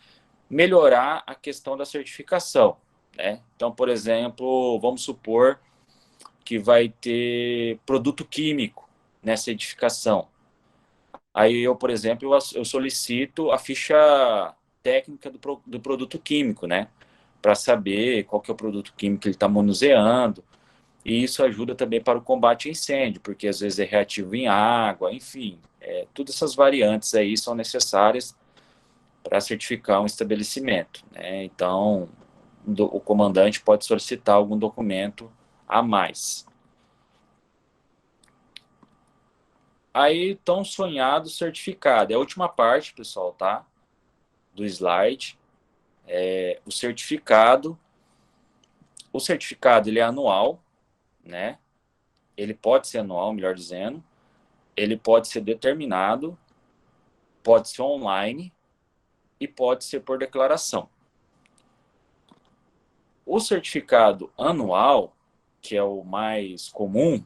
S2: Melhorar a questão da certificação, né? Então, por exemplo, vamos supor que vai ter produto químico nessa edificação. Aí eu, por exemplo, eu solicito a ficha técnica do produto químico, né? Para saber qual que é o produto químico que ele está manuseando. E isso ajuda também para o combate a incêndio, porque às vezes é reativo em água, enfim. Todas essas variantes aí são necessárias para certificar um estabelecimento, né? Então, o comandante pode solicitar algum documento a mais. Aí, tão sonhado certificado. É a última parte, pessoal, tá? Do slide. O certificado. O certificado, ele é anual, né? Ele pode ser anual, melhor dizendo. Ele pode ser determinado, pode ser online e pode ser por declaração. O certificado anual, que é o mais comum,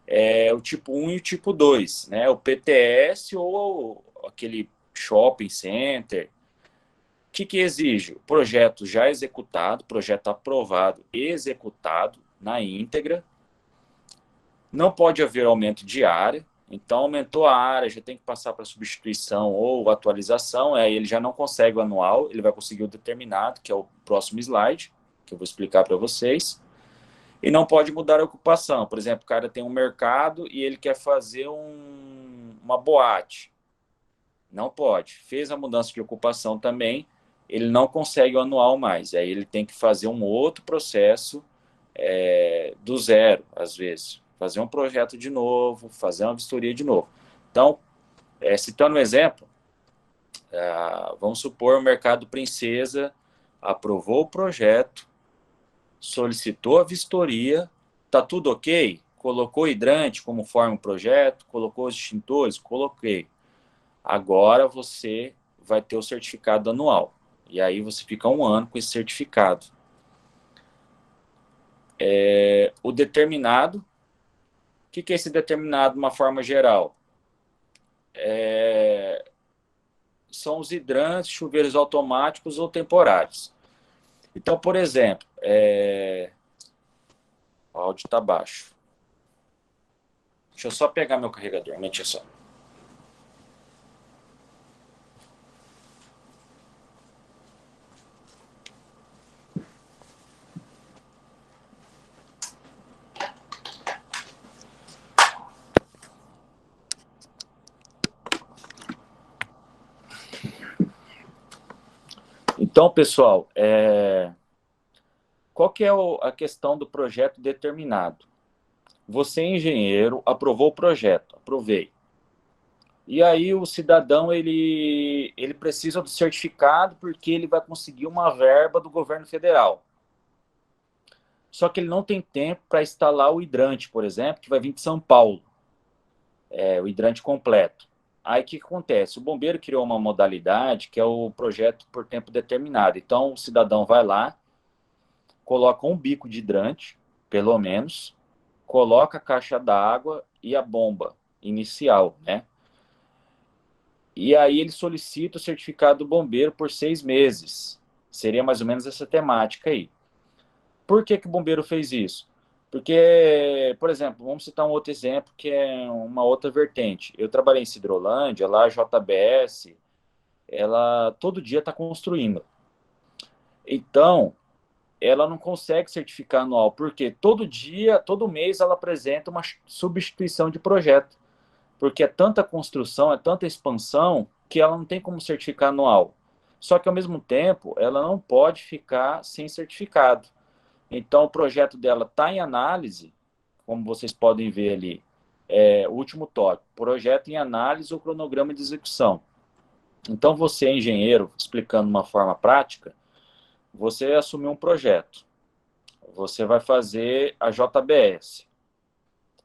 S2: é o tipo 1 e o tipo 2, né? O PTS ou aquele shopping center. O que exige? O projeto já executado, projeto aprovado e executado na íntegra. Não pode haver aumento de área. Então, aumentou a área, já tem que passar para substituição ou atualização. Aí ele já não consegue o anual, ele vai conseguir o determinado, que é o próximo slide, que eu vou explicar para vocês. E não pode mudar a ocupação. Por exemplo, o cara tem um mercado e ele quer fazer uma boate. Não pode. Fez a mudança de ocupação também, ele não consegue o anual mais. Aí ele tem que fazer um outro processo do zero, às vezes. Fazer um projeto de novo, fazer uma vistoria de novo. Então, citando um exemplo, vamos supor o Mercado Princesa aprovou o projeto, solicitou a vistoria, está tudo ok? Colocou hidrante como forma o projeto, colocou os extintores, coloquei. Agora você vai ter o certificado anual. E aí você fica 1 ano com esse certificado. O determinado, o que é esse determinado de uma forma geral? São os hidrantes, chuveiros automáticos ou temporários. Então, por exemplo, o áudio está baixo. Deixa eu só pegar meu carregador, mentira só. Então, pessoal, qual que é a questão do projeto determinado? Você, engenheiro, aprovou o projeto, aprovei. E aí o cidadão, ele precisa do certificado porque ele vai conseguir uma verba do governo federal. Só que ele não tem tempo para instalar o hidrante, por exemplo, que vai vir de São Paulo, o hidrante completo. Aí o que acontece? O bombeiro criou uma modalidade que é o projeto por tempo determinado. Então o cidadão vai lá, coloca um bico de hidrante, pelo menos, coloca a caixa d'água e a bomba inicial, né? E aí ele solicita o certificado do bombeiro por 6 meses. Seria mais ou menos essa temática aí. Por que que o bombeiro fez isso? Porque, por exemplo, vamos citar um outro exemplo que é uma outra vertente. Eu trabalhei em Sidrolândia, lá a JBS, ela todo dia está construindo. Então, ela não consegue certificar anual, porque todo dia, todo mês, ela apresenta uma substituição de projeto. Porque é tanta construção, é tanta expansão, que ela não tem como certificar anual. Só que, ao mesmo tempo, ela não pode ficar sem certificado. Então, o projeto dela está em análise, como vocês podem ver ali, o último tópico, projeto em análise ou cronograma de execução. Então, você, engenheiro, explicando de uma forma prática, você assumiu um projeto, você vai fazer a JBS.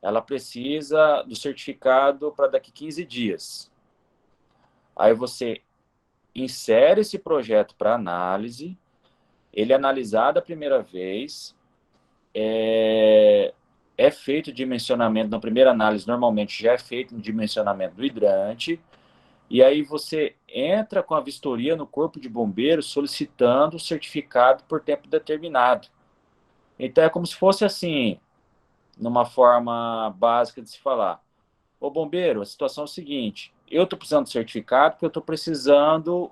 S2: Ela precisa do certificado para daqui 15 dias. Aí você insere esse projeto para análise, ele é analisado a primeira vez, é feito o dimensionamento, na primeira análise, normalmente já é feito um dimensionamento do hidrante, e aí você entra com a vistoria no Corpo de Bombeiros solicitando o certificado por tempo determinado. Então é como se fosse assim, numa forma básica de se falar. Ô bombeiro, a situação é o seguinte, eu estou precisando de certificado porque eu estou precisando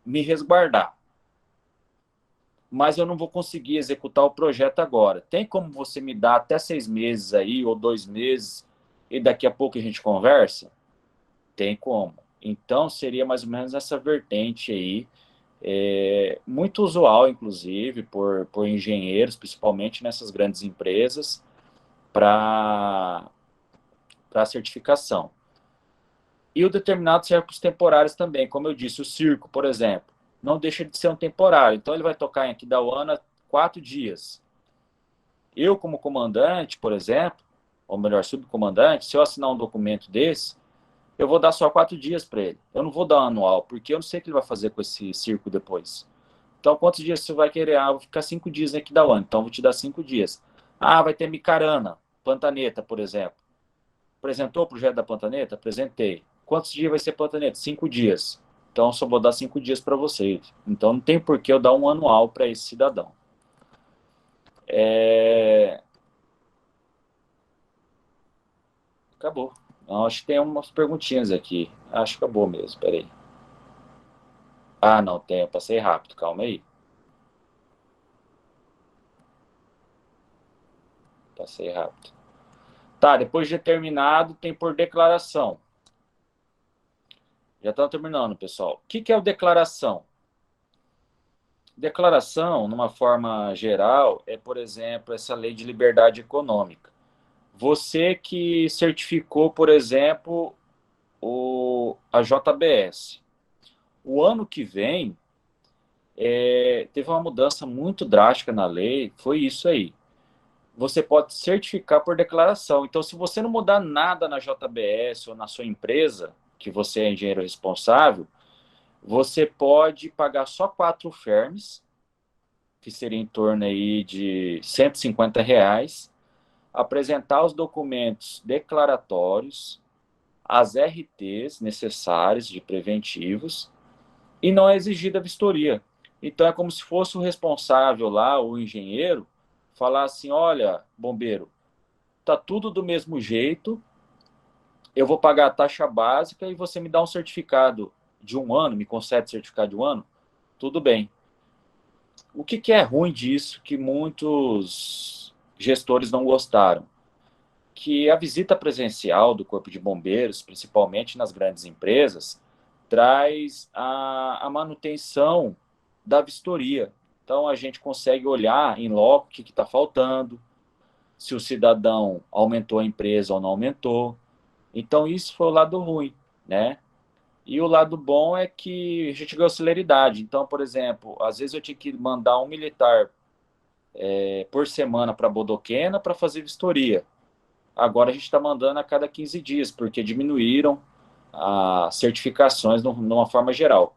S2: me resguardar, mas eu não vou conseguir executar o projeto agora. Tem como você me dar até 6 meses aí, ou 2 meses, e daqui a pouco a gente conversa? Tem como. Então, seria mais ou menos essa vertente aí, muito usual, inclusive, por engenheiros, principalmente nessas grandes empresas, para certificação. E o determinado serve para os temporários também. Como eu disse, o circo, por exemplo, não deixa de ser um temporário. Então, ele vai tocar em Aquidauana 4 dias. Eu, como comandante, por exemplo, ou melhor, subcomandante, se eu assinar um documento desse, eu vou dar só 4 dias para ele. Eu não vou dar um anual, porque eu não sei o que ele vai fazer com esse circo depois. Então, quantos dias você vai querer? Ah, eu vou ficar 5 dias aqui da ano, então vou te dar 5 dias. Ah, vai ter micarana, Pantaneta, por exemplo. Apresentou o projeto da Pantaneta? Apresentei. Quantos dias vai ser Pantaneta? 5 dias. Então, eu só vou dar 5 dias para vocês. Então, não tem por que eu dar um anual para esse cidadão. Acabou. Não, acho que tem umas perguntinhas aqui. Acho que acabou mesmo, peraí. Ah, não, tem, eu passei rápido, calma aí. Passei rápido. Tá, depois de determinado, tem por declaração. Já estamos terminando, pessoal. O que é o declaração? Declaração, numa forma geral, é, por exemplo, essa lei de liberdade econômica. Você que certificou, por exemplo, a JBS. O ano que vem, teve uma mudança muito drástica na lei, foi isso aí. Você pode certificar por declaração. Então, se você não mudar nada na JBS ou na sua empresa, que você é engenheiro responsável, você pode pagar só 4 fermes, que seria em torno aí de R$ 150, apresentar os documentos declaratórios, as RTs necessárias de preventivos, e não é exigida a vistoria. Então, é como se fosse o responsável lá, o engenheiro, falar assim, olha, bombeiro, tá tudo do mesmo jeito, eu vou pagar a taxa básica e você me dá um certificado de 1 ano, me concede certificado de 1 ano, tudo bem. O que é ruim disso, que muitos gestores não gostaram? Que a visita presencial do Corpo de Bombeiros, principalmente nas grandes empresas, traz a manutenção da vistoria. Então, a gente consegue olhar em loco o que está faltando, se o cidadão aumentou a empresa ou não aumentou. Então, isso foi o lado ruim, né? E o lado bom é que a gente ganhou celeridade. Então, por exemplo, às vezes eu tinha que mandar um militar por semana para Bodoquena para fazer vistoria. Agora a gente está mandando a cada 15 dias, porque diminuíram as certificações numa forma geral.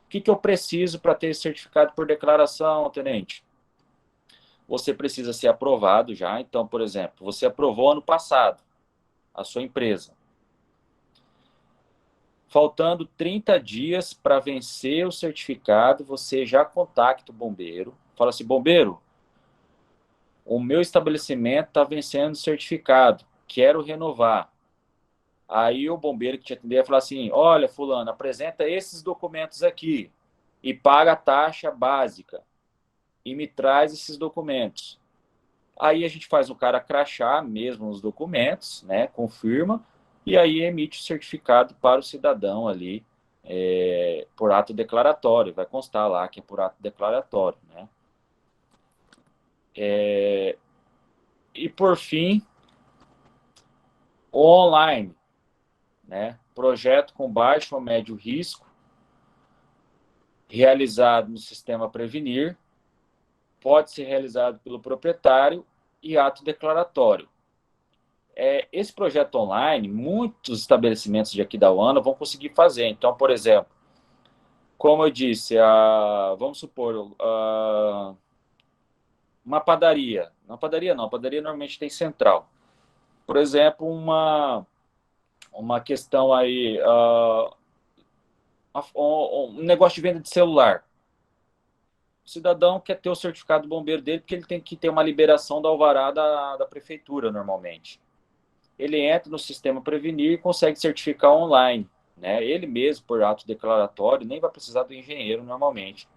S2: O que eu preciso para ter certificado por declaração, tenente? Você precisa ser aprovado já. Então, por exemplo, você aprovou ano passado a sua empresa. Faltando 30 dias para vencer o certificado, você já contacta o bombeiro. Fala assim, bombeiro, o meu estabelecimento está vencendo o certificado, quero renovar. Aí o bombeiro que te atender vai falar assim, olha, fulano, apresenta esses documentos aqui e paga a taxa básica e me traz esses documentos. Aí a gente faz o cara crachar mesmo os documentos, né, confirma, e aí emite o certificado para o cidadão ali, por ato declaratório, vai constar lá que é por ato declaratório, né. E por fim, o online, né, projeto com baixo ou médio risco, realizado no sistema Prevenir, pode ser realizado pelo proprietário e ato declaratório. Esse projeto online, muitos estabelecimentos de Aquidauana vão conseguir fazer. Então, por exemplo, como eu disse, vamos supor, uma padaria. Uma padaria não, a padaria normalmente tem central. Por exemplo, uma questão aí, um negócio de venda de celular. O cidadão quer ter o certificado do bombeiro dele porque ele tem que ter uma liberação da alvará da prefeitura, normalmente. Ele entra no sistema Prevenir e consegue certificar online, né? Ele mesmo, por ato declaratório, nem vai precisar do engenheiro normalmente.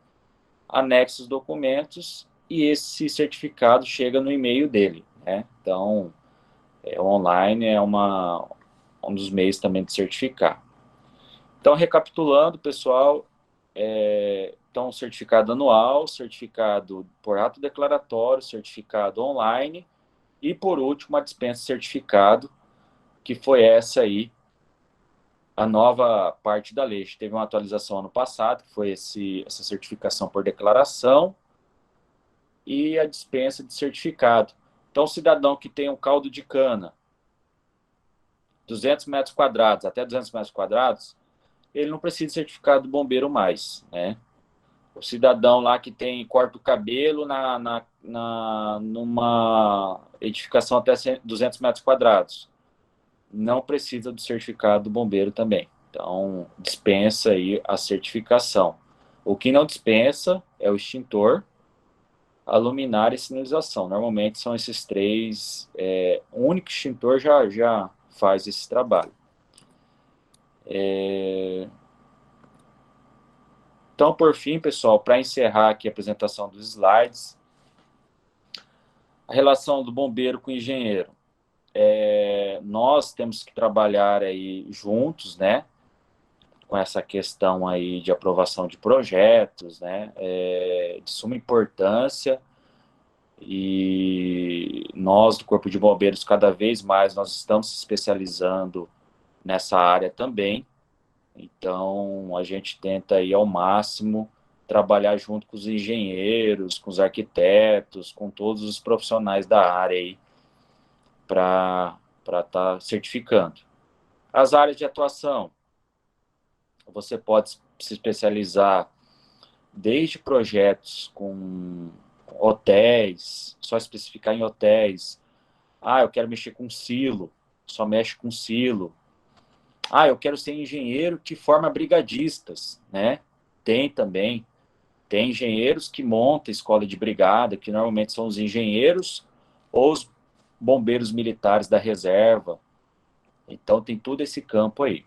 S2: Anexa os documentos e esse certificado chega no e-mail dele, né? Então, online é um dos meios também de certificar. Então, recapitulando, pessoal, então, certificado anual, certificado por ato declaratório, certificado online e, por último, a dispensa de certificado, que foi essa aí, a nova parte da lei. Teve uma atualização ano passado, que foi essa certificação por declaração e a dispensa de certificado. Então, o cidadão que tem um caldo de cana, 200 metros quadrados, até 200 metros quadrados, ele não precisa de certificado do bombeiro mais, né? O cidadão lá que corta o cabelo numa edificação até 200 metros quadrados, não precisa do certificado do bombeiro também. Então, dispensa aí a certificação. O que não dispensa é o extintor, a luminária e sinalização. Normalmente são esses três. O único extintor já faz esse trabalho. Então, por fim, pessoal, para encerrar aqui a apresentação dos slides, a relação do bombeiro com o engenheiro. Nós temos que trabalhar aí juntos, né, com essa questão aí de aprovação de projetos, né, de suma importância, e nós do Corpo de Bombeiros, cada vez mais, nós estamos se especializando nessa área também. Então, a gente tenta aí ao máximo trabalhar junto com os engenheiros, com os arquitetos, com todos os profissionais da área aí, para estar certificando. As áreas de atuação, você pode se especializar desde projetos com hotéis, só especificar em hotéis. Eu quero mexer com silo, só mexe com silo. Eu quero ser engenheiro que forma brigadistas, né? Tem também. Tem engenheiros que montam escola de brigada, que normalmente são os engenheiros ou os bombeiros militares da reserva. Então, tem todo esse campo aí.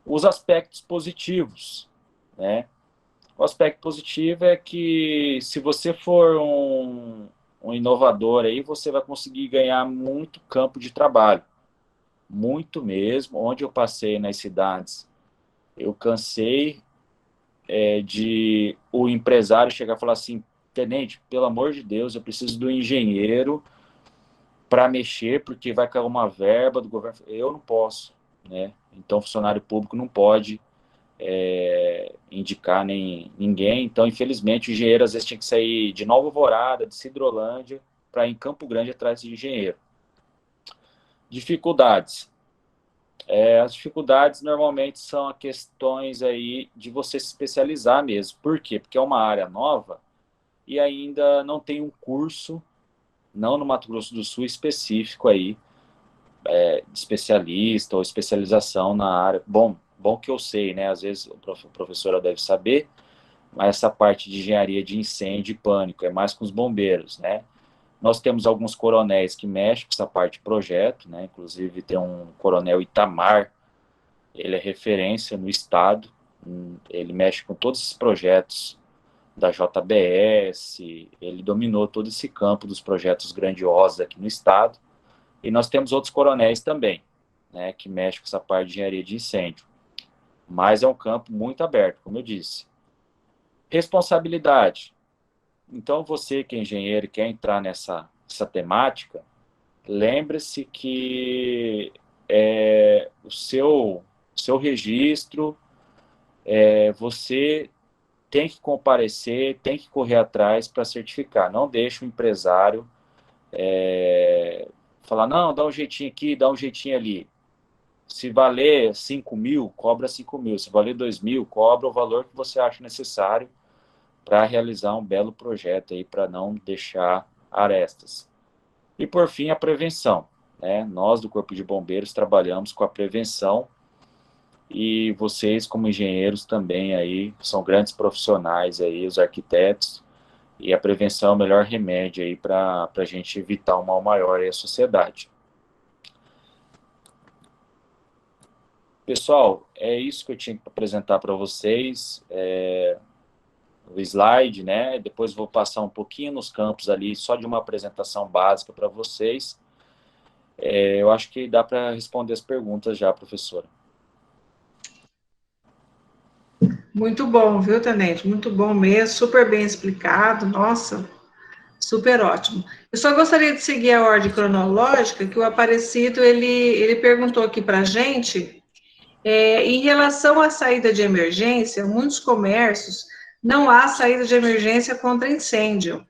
S2: Os aspectos positivos, né? O aspecto positivo é que, se você for um inovador aí, você vai conseguir ganhar muito campo de trabalho. Muito mesmo. Onde eu passei nas cidades, eu cansei de o empresário chegar e falar assim, tenente, pelo amor de Deus, eu preciso do engenheiro para mexer, porque vai cair uma verba do governo. Eu não posso, né? Então, funcionário público não pode indicar nem ninguém. Então, infelizmente, o engenheiro às vezes tinha que sair de Nova Alvorada, de Sidrolândia, para ir em Campo Grande atrás de engenheiro. Dificuldades. As dificuldades normalmente são questões aí de você se especializar mesmo. Por quê? Porque é uma área nova e ainda não tem um curso, não no Mato Grosso do Sul específico aí, de especialista ou especialização na área. Bom, bom que eu sei, né? Às vezes a professora deve saber, mas essa parte de engenharia de incêndio e pânico é mais com os bombeiros, né? Nós temos alguns coronéis que mexem com essa parte de projeto, né? Inclusive tem um coronel Itamar, ele é referência no estado, ele mexe com todos esses projetos da JBS, ele dominou todo esse campo dos projetos grandiosos aqui no estado. E nós temos outros coronéis também, né, que mexem com essa parte de engenharia de incêndio. Mas é um campo muito aberto, como eu disse. Responsabilidade. Então, você que é engenheiro e quer entrar nessa temática, lembre-se que o seu registro, você tem que comparecer, tem que correr atrás para certificar. Não deixe o empresário falar, não, dá um jeitinho aqui, dá um jeitinho ali. Se valer 5 mil, cobra 5 mil. Se valer 2 mil, cobra o valor que você acha necessário para realizar um belo projeto aí, para não deixar arestas. E, por fim, a prevenção, né? Nós, do Corpo de Bombeiros, trabalhamos com a prevenção e vocês, como engenheiros, também aí são grandes profissionais aí, os arquitetos, e a prevenção é o melhor remédio aí para a gente evitar um mal maior aí à sociedade. Pessoal, é isso que eu tinha que apresentar para vocês. O slide, né? Depois vou passar um pouquinho nos campos ali, só de uma apresentação básica para vocês. Eu acho que dá para responder as perguntas já, professora.
S1: Muito bom, viu, Tenente? Muito bom mesmo, super bem explicado, nossa, super ótimo. Eu só gostaria de seguir a ordem cronológica, que o Aparecido, ele perguntou aqui para a gente, em relação à saída de emergência, muitos comércios não há saída de emergência contra incêndio,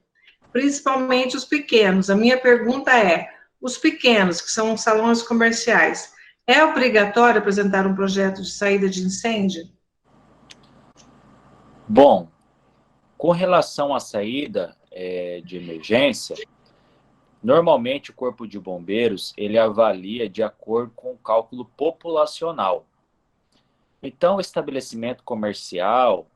S1: principalmente os pequenos. A minha pergunta é, os pequenos, que são salões comerciais, é obrigatório apresentar um projeto de saída de incêndio?
S2: Bom, com relação à saída de emergência, normalmente o Corpo de Bombeiros, ele avalia de acordo com o cálculo populacional. Então, o estabelecimento comercial,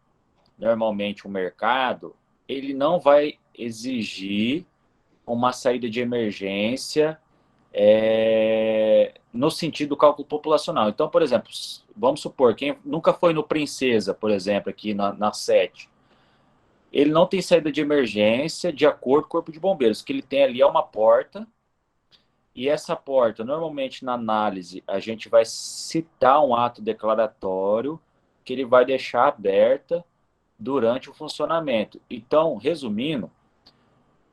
S2: normalmente o mercado, ele não vai exigir uma saída de emergência no sentido do cálculo populacional. Então, por exemplo, vamos supor, quem nunca foi no Princesa, por exemplo, aqui na sede, ele não tem saída de emergência de acordo com o Corpo de Bombeiros. O que ele tem ali é uma porta, e essa porta, normalmente na análise, a gente vai citar um ato declaratório que ele vai deixar aberta durante o funcionamento. Então, resumindo,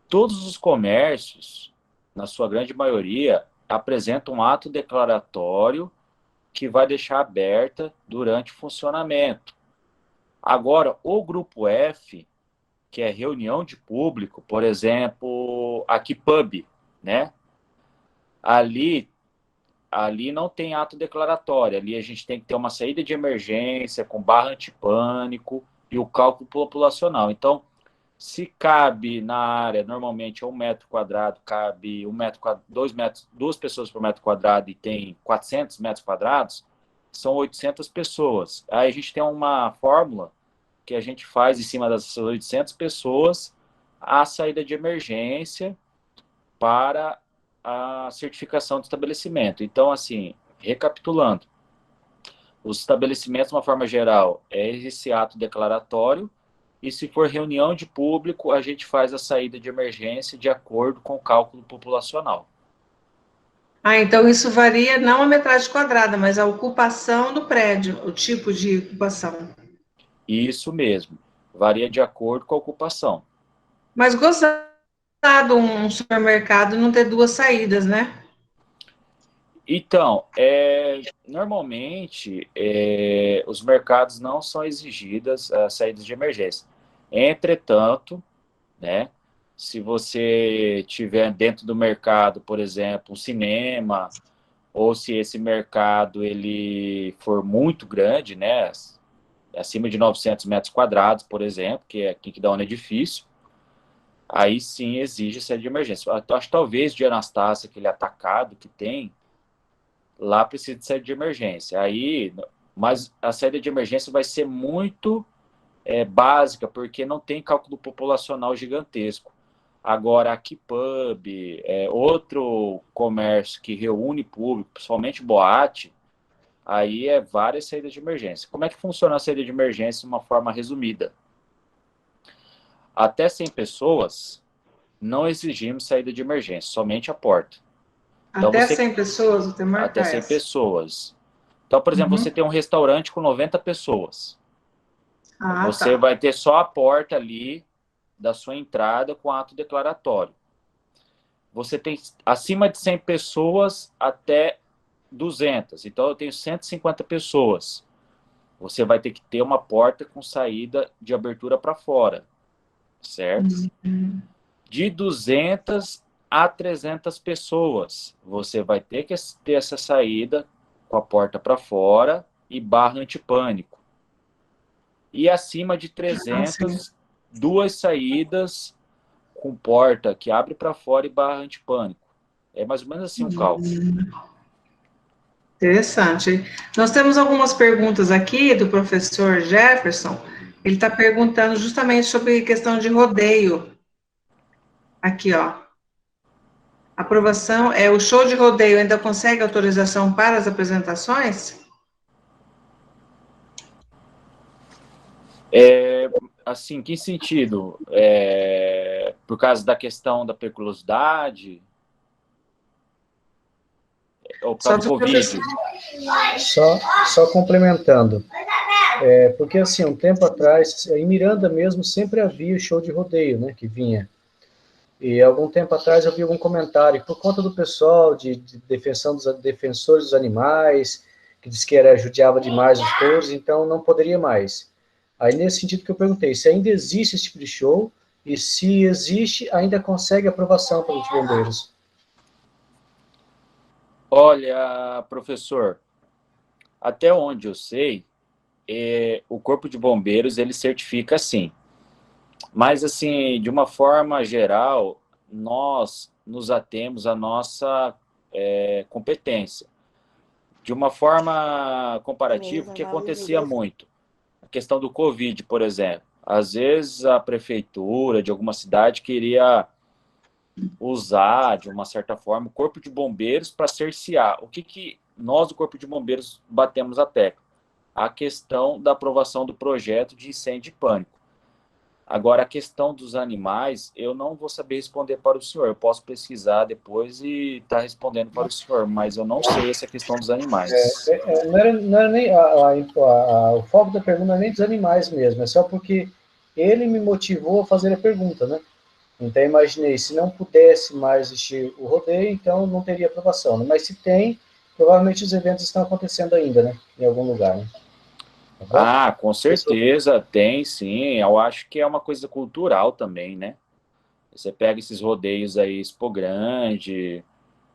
S2: todos os comércios, na sua grande maioria, apresentam um ato declaratório que vai deixar aberta durante o funcionamento. Agora, o grupo F, que é reunião de público, por exemplo, aqui pub, né? Ali não tem ato declaratório, ali a gente tem que ter uma saída de emergência com barra antipânico e o cálculo populacional. Então, se cabe na área, normalmente é 1 metro quadrado, cabe 1 metro, 2 metros, 2 pessoas por metro quadrado e tem 400 metros quadrados, são 800 pessoas. Aí a gente tem uma fórmula que a gente faz em cima dessas 800 pessoas a saída de emergência para a certificação do estabelecimento. Então, assim, recapitulando, os estabelecimentos, de uma forma geral, é esse ato declaratório, e se for reunião de público, a gente faz a saída de emergência de acordo com o cálculo populacional.
S1: Ah, então isso varia não a metragem quadrada, mas a ocupação do prédio, o tipo de ocupação.
S2: Isso mesmo, varia de acordo com a ocupação.
S1: Mas gozado um supermercado não ter duas saídas, né?
S2: Então, normalmente, os mercados não são exigidas as saídas de emergência. Entretanto, né, se você tiver dentro do mercado, por exemplo, um cinema, ou se esse mercado ele for muito grande, né, acima de 900 metros quadrados, por exemplo, que é aqui que dá um edifício, aí sim exige saída de emergência. Acho que talvez de Anastácia, aquele atacado que tem, lá precisa de saída de emergência. Aí mas a saída de emergência vai ser muito básica, porque não tem cálculo populacional gigantesco. Agora, a Kipub, outro comércio que reúne público, principalmente boate, aí é várias saídas de emergência. Como é que funciona a saída de emergência de uma forma resumida? Até 100 pessoas, não exigimos saída de emergência, somente a porta. Então,
S1: Até 100 pessoas, o temor
S2: até
S1: é
S2: 100
S1: essa.
S2: pessoas. Então, por exemplo, você tem um restaurante com 90 pessoas. Você vai ter só a porta ali da sua entrada com ato declaratório. Você tem acima de 100 pessoas até 200. Então, eu tenho 150 pessoas. Você vai ter que ter uma porta com saída de abertura para fora, certo? De 200 a 300 pessoas, você vai ter que ter essa saída com a porta para fora e barra antipânico. E acima de 300, duas saídas com porta que abre para fora e barra antipânico. É mais ou menos assim um cálculo.
S1: Interessante. Nós temos algumas perguntas aqui do professor Jefferson. Ele está perguntando justamente sobre questão de rodeio. Aqui, ó. Aprovação, o show de rodeio ainda consegue autorização para as apresentações?
S2: Assim, que sentido? Por causa da questão da periculosidade? Ou por causa do Covid?
S4: Só complementando. Porque, assim, um tempo atrás, em Miranda mesmo, sempre havia o show de rodeio, né, que vinha. E algum tempo atrás eu vi algum comentário, por conta do pessoal de defensores dos animais, que diz que judiava demais os touros, então não poderia mais. Aí, nesse sentido que eu perguntei, se ainda existe esse tipo de show, e se existe, ainda consegue aprovação pelos bombeiros?
S2: Olha, professor, até onde eu sei, o Corpo de Bombeiros, ele certifica sim. Mas, assim, de uma forma geral, nós nos atemos à nossa competência. De uma forma comparativa, o que acontecia muito? A questão do Covid, por exemplo. Às vezes, a prefeitura de alguma cidade queria usar, de uma certa forma, o Corpo de Bombeiros para cercear. O que nós, do Corpo de Bombeiros, batemos a tecla? A questão da aprovação do projeto de incêndio e pânico. Agora, a questão dos animais, eu não vou saber responder para o senhor. Eu posso pesquisar depois e estar respondendo para o senhor, mas eu não sei essa questão dos animais.
S4: Não era nem o foco da pergunta não é nem dos animais mesmo, é só porque ele me motivou a fazer a pergunta, né? Então, eu imaginei, se não pudesse mais existir o rodeio, então não teria aprovação, né? Mas se tem, provavelmente os eventos estão acontecendo ainda, né? Em algum lugar, né?
S2: Tá, com certeza, tem sim. Eu acho que é uma coisa cultural também, né? Você pega esses rodeios aí, Expo Grande,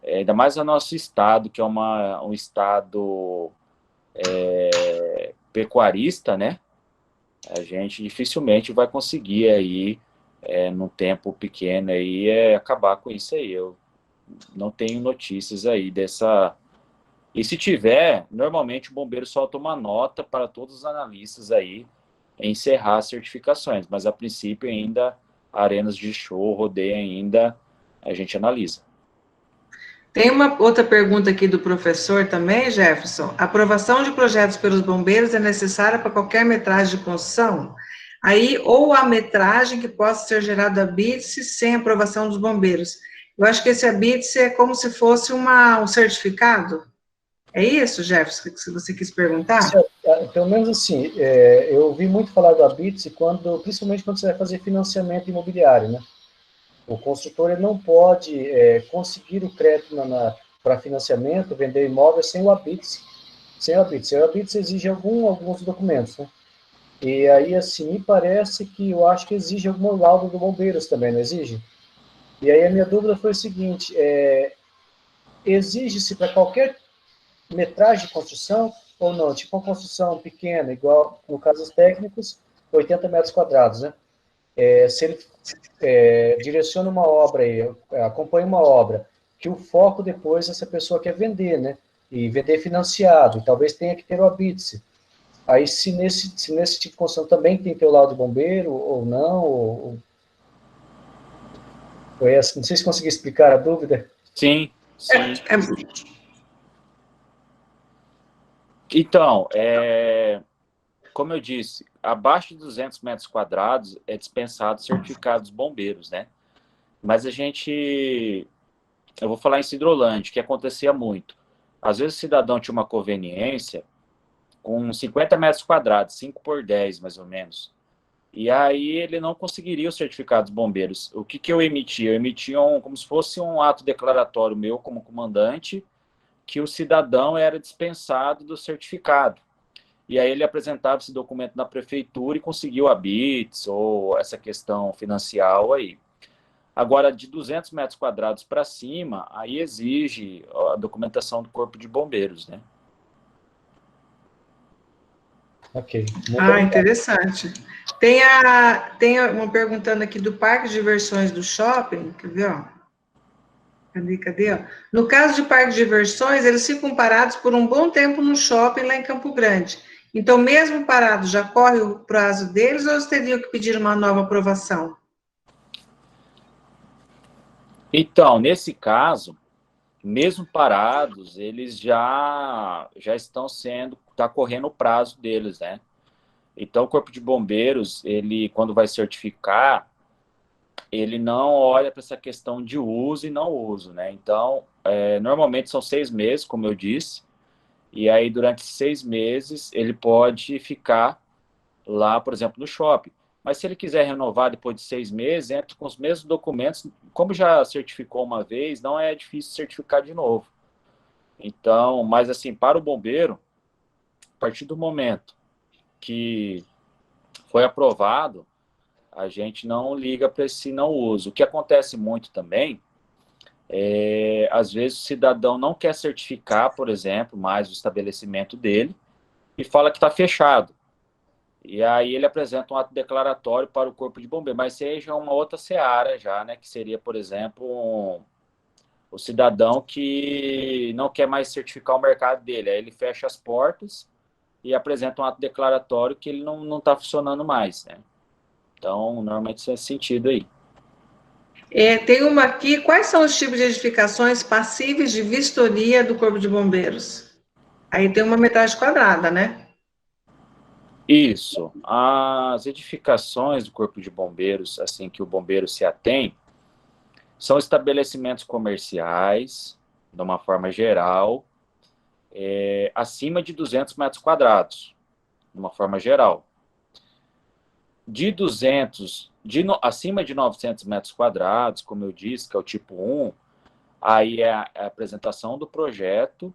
S2: ainda mais no nosso estado, que é um estado pecuarista, né? A gente dificilmente vai conseguir aí, num tempo pequeno aí, acabar com isso aí. Eu não tenho notícias aí dessa... E se tiver, normalmente o bombeiro solta uma nota para todos os analistas aí encerrar as certificações, mas a princípio ainda arenas de show, rodeio ainda, a gente analisa.
S1: Tem uma outra pergunta aqui do professor também, Jefferson. A aprovação de projetos pelos bombeiros é necessária para qualquer metragem de construção? Aí, ou a metragem que possa ser gerada a BITS sem aprovação dos bombeiros. Eu acho que esse BITS é como se fosse um certificado. É isso, Jefferson, que você quis perguntar?
S4: Pelo menos assim, eu ouvi muito falar do ABITS, principalmente quando você vai fazer financiamento imobiliário, né? O construtor ele não pode conseguir o crédito para financiamento, vender imóvel sem o ABITS. Sem o ABITS. O ABITS exige alguns documentos, né? E aí, assim, me parece que eu acho que exige algum laudo do bombeiros também, não exige? E aí a minha dúvida foi o seguinte, exige-se para qualquer metragem de construção ou não? Tipo uma construção pequena, igual no caso dos técnicos, 80 metros quadrados, né? Se ele direciona uma obra, acompanha uma obra, que o foco depois essa pessoa quer vender, né? E vender financiado, e talvez tenha que ter o ABITS. Aí, se nesse tipo de construção também tem teu laudo de bombeiro, ou não, ou é assim, não sei se consegui explicar a dúvida.
S2: Sim, sim.
S1: É,
S2: Então, como eu disse, abaixo de 200 metros quadrados é dispensado certificados bombeiros, né? Mas eu vou falar em Sidrolândia, que acontecia muito. Às vezes o cidadão tinha uma conveniência com 50 metros quadrados, 5 por 10, mais ou menos. E aí ele não conseguiria os certificados bombeiros. O que, que eu emitia? Eu emitia como se fosse um ato declaratório meu como comandante, que o cidadão era dispensado do certificado. E aí ele apresentava esse documento na prefeitura e conseguiu a BITS ou essa questão financial aí. Agora, de 200 metros quadrados para cima, aí exige a documentação do Corpo de Bombeiros, né?
S4: Ok. Muito
S1: ah,
S4: obrigado.
S1: interessante. Tem uma perguntando aqui do parque de diversões do shopping, quer ver, ó? Cadê, ó? No caso de parque de diversões, eles ficam parados por um bom tempo no shopping lá em Campo Grande. Então, mesmo parados, já corre o prazo deles ou eles teriam que pedir uma nova aprovação?
S2: Então, nesse caso, mesmo parados, eles já estão está correndo o prazo deles, né? Então, o Corpo de Bombeiros, ele, quando vai certificar, ele não olha para essa questão de uso e não uso, né? Então, normalmente são 6 meses, como eu disse, e aí durante 6 meses ele pode ficar lá, por exemplo, no shopping. Mas se ele quiser renovar depois de 6 meses, entra com os mesmos documentos. Como já certificou uma vez, não é difícil certificar de novo. Então, mas assim, para o bombeiro, a partir do momento que foi aprovado, a gente não liga para esse não uso. O que acontece muito também às vezes o cidadão não quer certificar, por exemplo, mais o estabelecimento dele e fala que está fechado. E aí ele apresenta um ato declaratório para o Corpo de Bombeiro, mas seja uma outra seara já, né? Que seria, por exemplo, o cidadão que não quer mais certificar o mercado dele. Aí ele fecha as portas e apresenta um ato declaratório que ele não está funcionando mais, né? Então, normalmente isso é sentido aí.
S1: Tem uma aqui, quais são os tipos de edificações passíveis de vistoria do Corpo de Bombeiros? Aí tem uma metragem quadrada, né?
S2: Isso. As edificações do Corpo de Bombeiros, assim que o bombeiro se atém, são estabelecimentos comerciais, de uma forma geral, acima de 200 metros quadrados, de uma forma geral. De 200, acima de 900 metros quadrados, como eu disse, que é o tipo 1, aí é a apresentação do projeto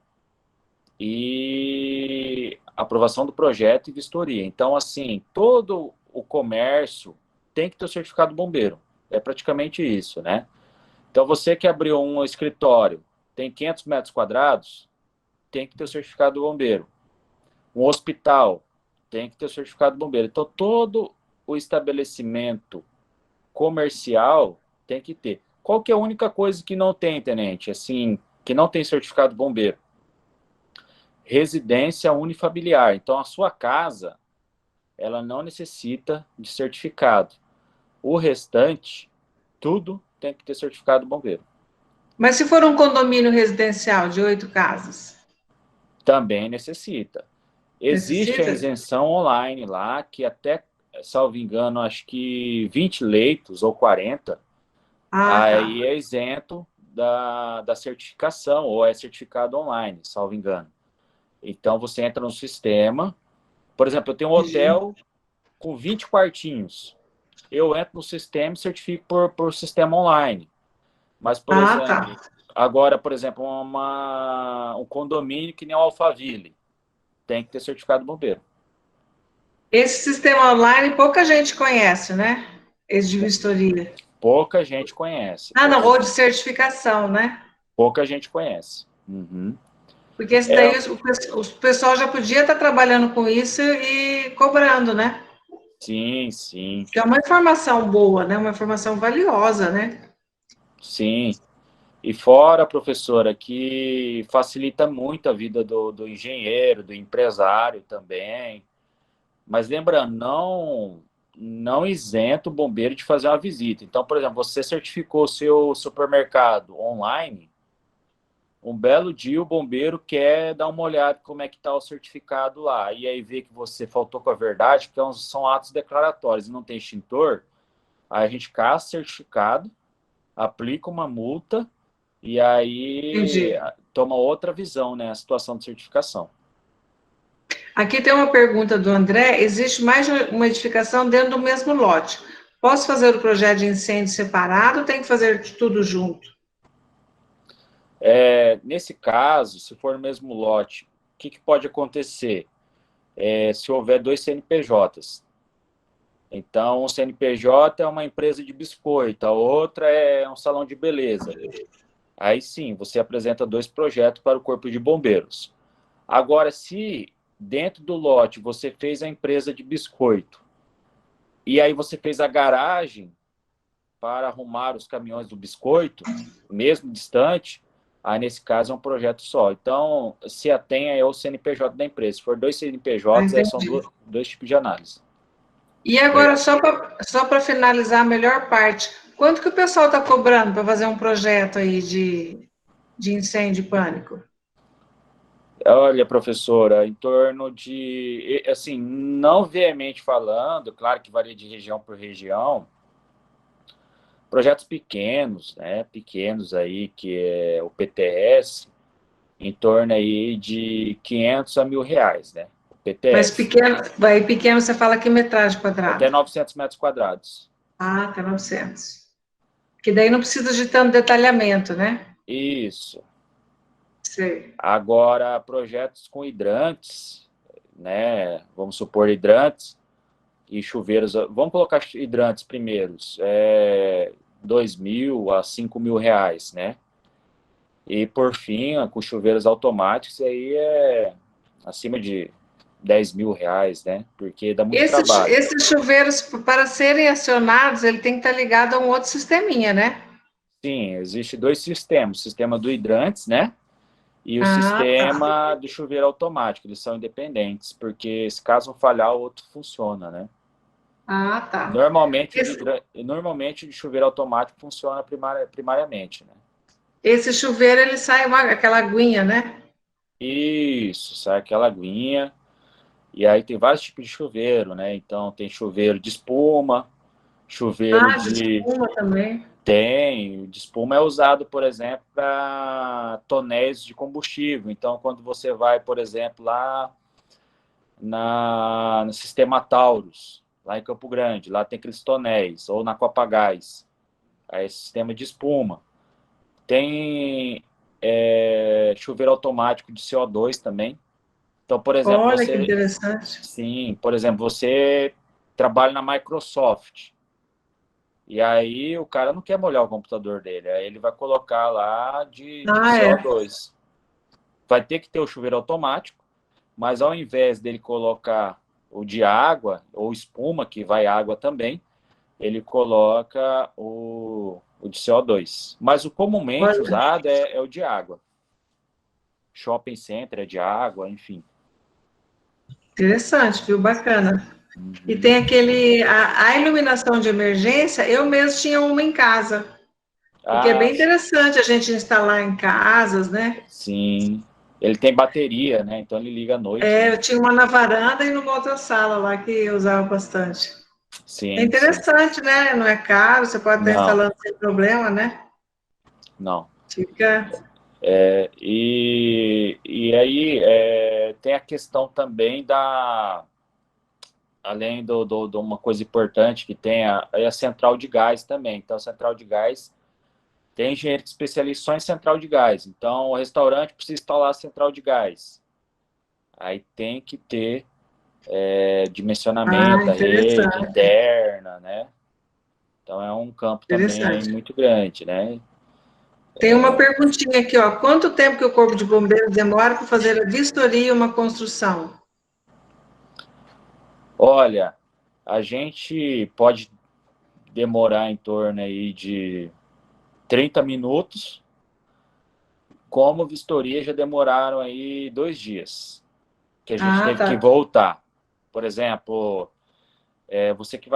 S2: e aprovação do projeto e vistoria. Então, assim, todo o comércio tem que ter o certificado bombeiro. É praticamente isso, né? Então, você que abriu um escritório, tem 500 metros quadrados, tem que ter o certificado bombeiro. Um hospital, tem que ter o certificado bombeiro. Então, todo o estabelecimento comercial tem que ter. Qual que é a única coisa que não tem, tenente? Assim, que não tem certificado bombeiro? Residência unifamiliar. Então, a sua casa, ela não necessita de certificado. O restante, tudo tem que ter certificado bombeiro.
S1: Mas se for um condomínio residencial de 8 casas?
S2: Também necessita. Existe a
S1: Necessita?
S2: isenção online lá, que até, salvo engano, acho que 20 leitos ou 40,
S1: Ah,
S2: aí
S1: tá.
S2: é isento da certificação, ou é certificado online, salvo engano. Então, você entra no sistema. Por exemplo, eu tenho um
S1: Entendi.
S2: hotel com 20 quartinhos. Eu entro no sistema e certifico por sistema online. Mas, por
S1: Ah, tá.
S2: exemplo, agora, por exemplo, um condomínio que nem o Alphaville, tem que ter certificado bombeiro.
S1: Esse sistema online pouca gente conhece, né? Esse de vistoria.
S2: Pouca gente conhece.
S1: Ah, não, ou de certificação, né?
S2: Pouca gente conhece. Uhum.
S1: Porque esse daí o pessoal já podia estar trabalhando com isso e cobrando, né?
S2: Sim, sim,
S1: Que é uma informação boa, né? Uma informação valiosa, né?
S2: sim. E fora, professora, que facilita muito a vida do engenheiro, do empresário também. Mas lembrando, não isenta o bombeiro de fazer uma visita. Então, por exemplo, você certificou o seu supermercado online, um belo dia o bombeiro quer dar uma olhada como é que está o certificado lá, e aí vê que você faltou com a verdade, que são atos declaratórios e não tem extintor, aí a gente caça o certificado, aplica uma multa, e aí
S1: Entendi.
S2: toma outra visão, né, a situação de certificação.
S1: Aqui tem uma pergunta do André: existe mais de uma edificação dentro do mesmo lote? Posso fazer o projeto de incêndio separado ou tem que fazer tudo junto?
S2: Nesse caso, se for no mesmo lote, o que pode acontecer? Se houver dois CNPJs. Então, o CNPJ é uma empresa de biscoito, a outra é um salão de beleza. Aí sim, você apresenta dois projetos para o Corpo de Bombeiros. Agora, se dentro do lote você fez a empresa de biscoito e aí você fez a garagem para arrumar os caminhões do biscoito, mesmo distante, aí nesse caso é um projeto só. Então, se atenha ao CNPJ da empresa. Se for dois CNPJs, aí são dois tipos de análise.
S1: E agora, só para finalizar a melhor parte, quanto que o pessoal está cobrando para fazer um projeto aí de incêndio e pânico?
S2: Olha, professora, em torno de, assim, não veemente falando, claro que varia de região por região, projetos pequenos, né, pequenos aí, que é o PTS, em torno aí de 500 a R$ 1.000, né, o
S1: Mas
S2: PTS.
S1: pequeno você fala que metragem quadrada?
S2: Até 900 metros quadrados.
S1: Ah, até 900. Que daí não precisa de tanto detalhamento, né?
S2: Isso.
S1: Sei.
S2: Agora, projetos com hidrantes, né, vamos supor hidrantes e chuveiros, vamos colocar hidrantes primeiros, R$ 2.000 a R$ 5.000, né? E por fim, com chuveiros automáticos, aí é acima de R$ 10.000, né? Porque dá muito trabalho.
S1: Esses chuveiros, para serem acionados, ele tem que estar ligado a um outro sisteminha, né?
S2: Sim, existe dois sistemas, o sistema do hidrantes, né? E o
S1: Ah, tá.
S2: sistema do chuveiro automático, eles são independentes, porque se caso um falhar, o outro funciona, né?
S1: Ah, tá.
S2: Normalmente o de chuveiro automático funciona primariamente, né?
S1: Esse chuveiro, ele sai aquela aguinha, né?
S2: Isso, sai aquela aguinha. E aí tem vários tipos de chuveiro, né? Então tem chuveiro de espuma, chuveiro
S1: Ah, de
S2: de...
S1: espuma também.
S2: Tem, o de espuma é usado, por exemplo, para tonéis de combustível. Então, quando você vai, por exemplo, lá no sistema Taurus, lá em Campo Grande, lá tem aqueles tonéis, ou na Copagás, aí é sistema de espuma. Tem chuveiro automático de CO2 também. Então, por exemplo,
S1: Olha que interessante.
S2: sim, por exemplo, você trabalha na Microsoft, e aí o cara não quer molhar o computador dele, aí ele vai colocar lá de
S1: Ah, é.
S2: CO2. Vai ter que ter o chuveiro automático, mas ao invés dele colocar o de água, ou espuma, que vai água também, ele coloca o de CO2. Mas o comumente
S1: Olha,
S2: usado é o de água. Shopping center é de água, enfim.
S1: interessante, viu? Bacana. E tem a iluminação de emergência, eu mesmo tinha uma em casa, porque é
S2: Ah,
S1: bem interessante a gente instalar em casas, né?
S2: sim. Ele tem bateria, né? Então ele liga à noite,
S1: É,
S2: né?
S1: eu tinha uma na varanda e numa outra sala lá que eu usava bastante. É
S2: Sim, sim.
S1: interessante, né? Não é caro, você pode estar
S2: Não,
S1: instalando sem problema, né?
S2: não.
S1: Fica.
S2: E aí tem a questão também além de uma coisa importante que tem a central de gás também. Então, a central de gás tem engenheiro que especializa só em central de gás. Então, o restaurante precisa instalar a central de gás. Aí tem que ter
S1: Ah,
S2: dimensionamento da rede
S1: interessante,
S2: interna, né? Então, é um campo também aí
S1: interessante.
S2: muito grande, né?
S1: Tem uma perguntinha aqui, ó. Quanto tempo que o Corpo de Bombeiros demora para fazer a vistoria e uma construção?
S2: Olha, a gente pode demorar em torno aí de 30 minutos, como vistoria já demoraram aí 2 dias, que a gente
S1: Ah,
S2: teve que
S1: tá.
S2: voltar. Por exemplo, você que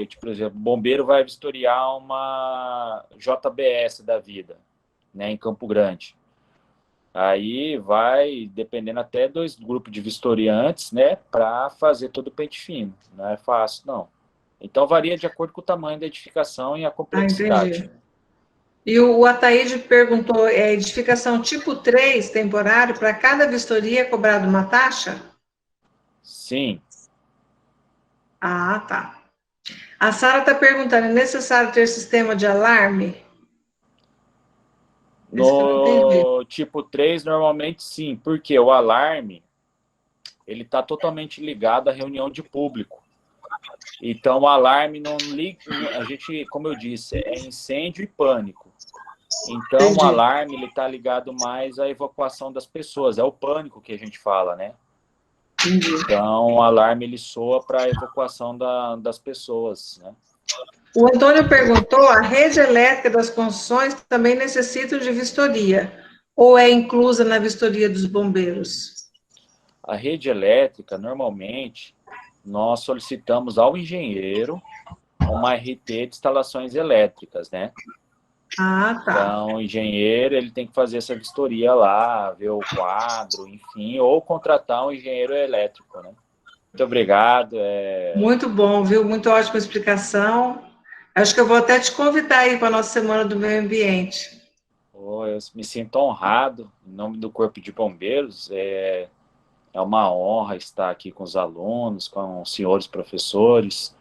S2: tipo, por exemplo, o bombeiro vai vistoriar uma JBS da vida, né, em Campo Grande. Aí vai, dependendo até 2 grupos de vistoriantes, né, para fazer todo o pente fino. Não é fácil, não. Então varia de acordo com o tamanho da edificação e a complexidade.
S1: Entendi. E o Ataíde perguntou, edificação tipo 3, temporário, para cada vistoria é cobrado uma taxa?
S2: Sim.
S1: Ah, tá. A Sara está perguntando, é necessário ter sistema de alarme? Esse que eu não entendi.
S2: No tipo 3, normalmente sim, porque o alarme ele está totalmente ligado à reunião de público. Então, o alarme não liga, a gente, como eu disse, é incêndio e pânico. Então,
S1: Entendi.
S2: o alarme ele está ligado mais à evacuação das pessoas, é o pânico que a gente fala, né?
S1: Entendi.
S2: Então, o alarme ele soa para a evacuação das pessoas, né?
S1: O Antônio perguntou, a rede elétrica das construções também necessita de vistoria, ou é inclusa na vistoria dos bombeiros?
S2: A rede elétrica, normalmente, nós solicitamos ao engenheiro uma RT de instalações elétricas, né?
S1: Ah, tá.
S2: Então, o engenheiro ele tem que fazer essa vistoria lá, ver o quadro, enfim, ou contratar um engenheiro elétrico, né? Muito obrigado.
S1: Muito bom, viu? Muito ótima explicação. Acho que eu vou até te convidar aí para a nossa Semana do Meio Ambiente.
S2: Eu me sinto honrado, em nome do Corpo de Bombeiros. É uma honra estar aqui com os alunos, com os senhores professores.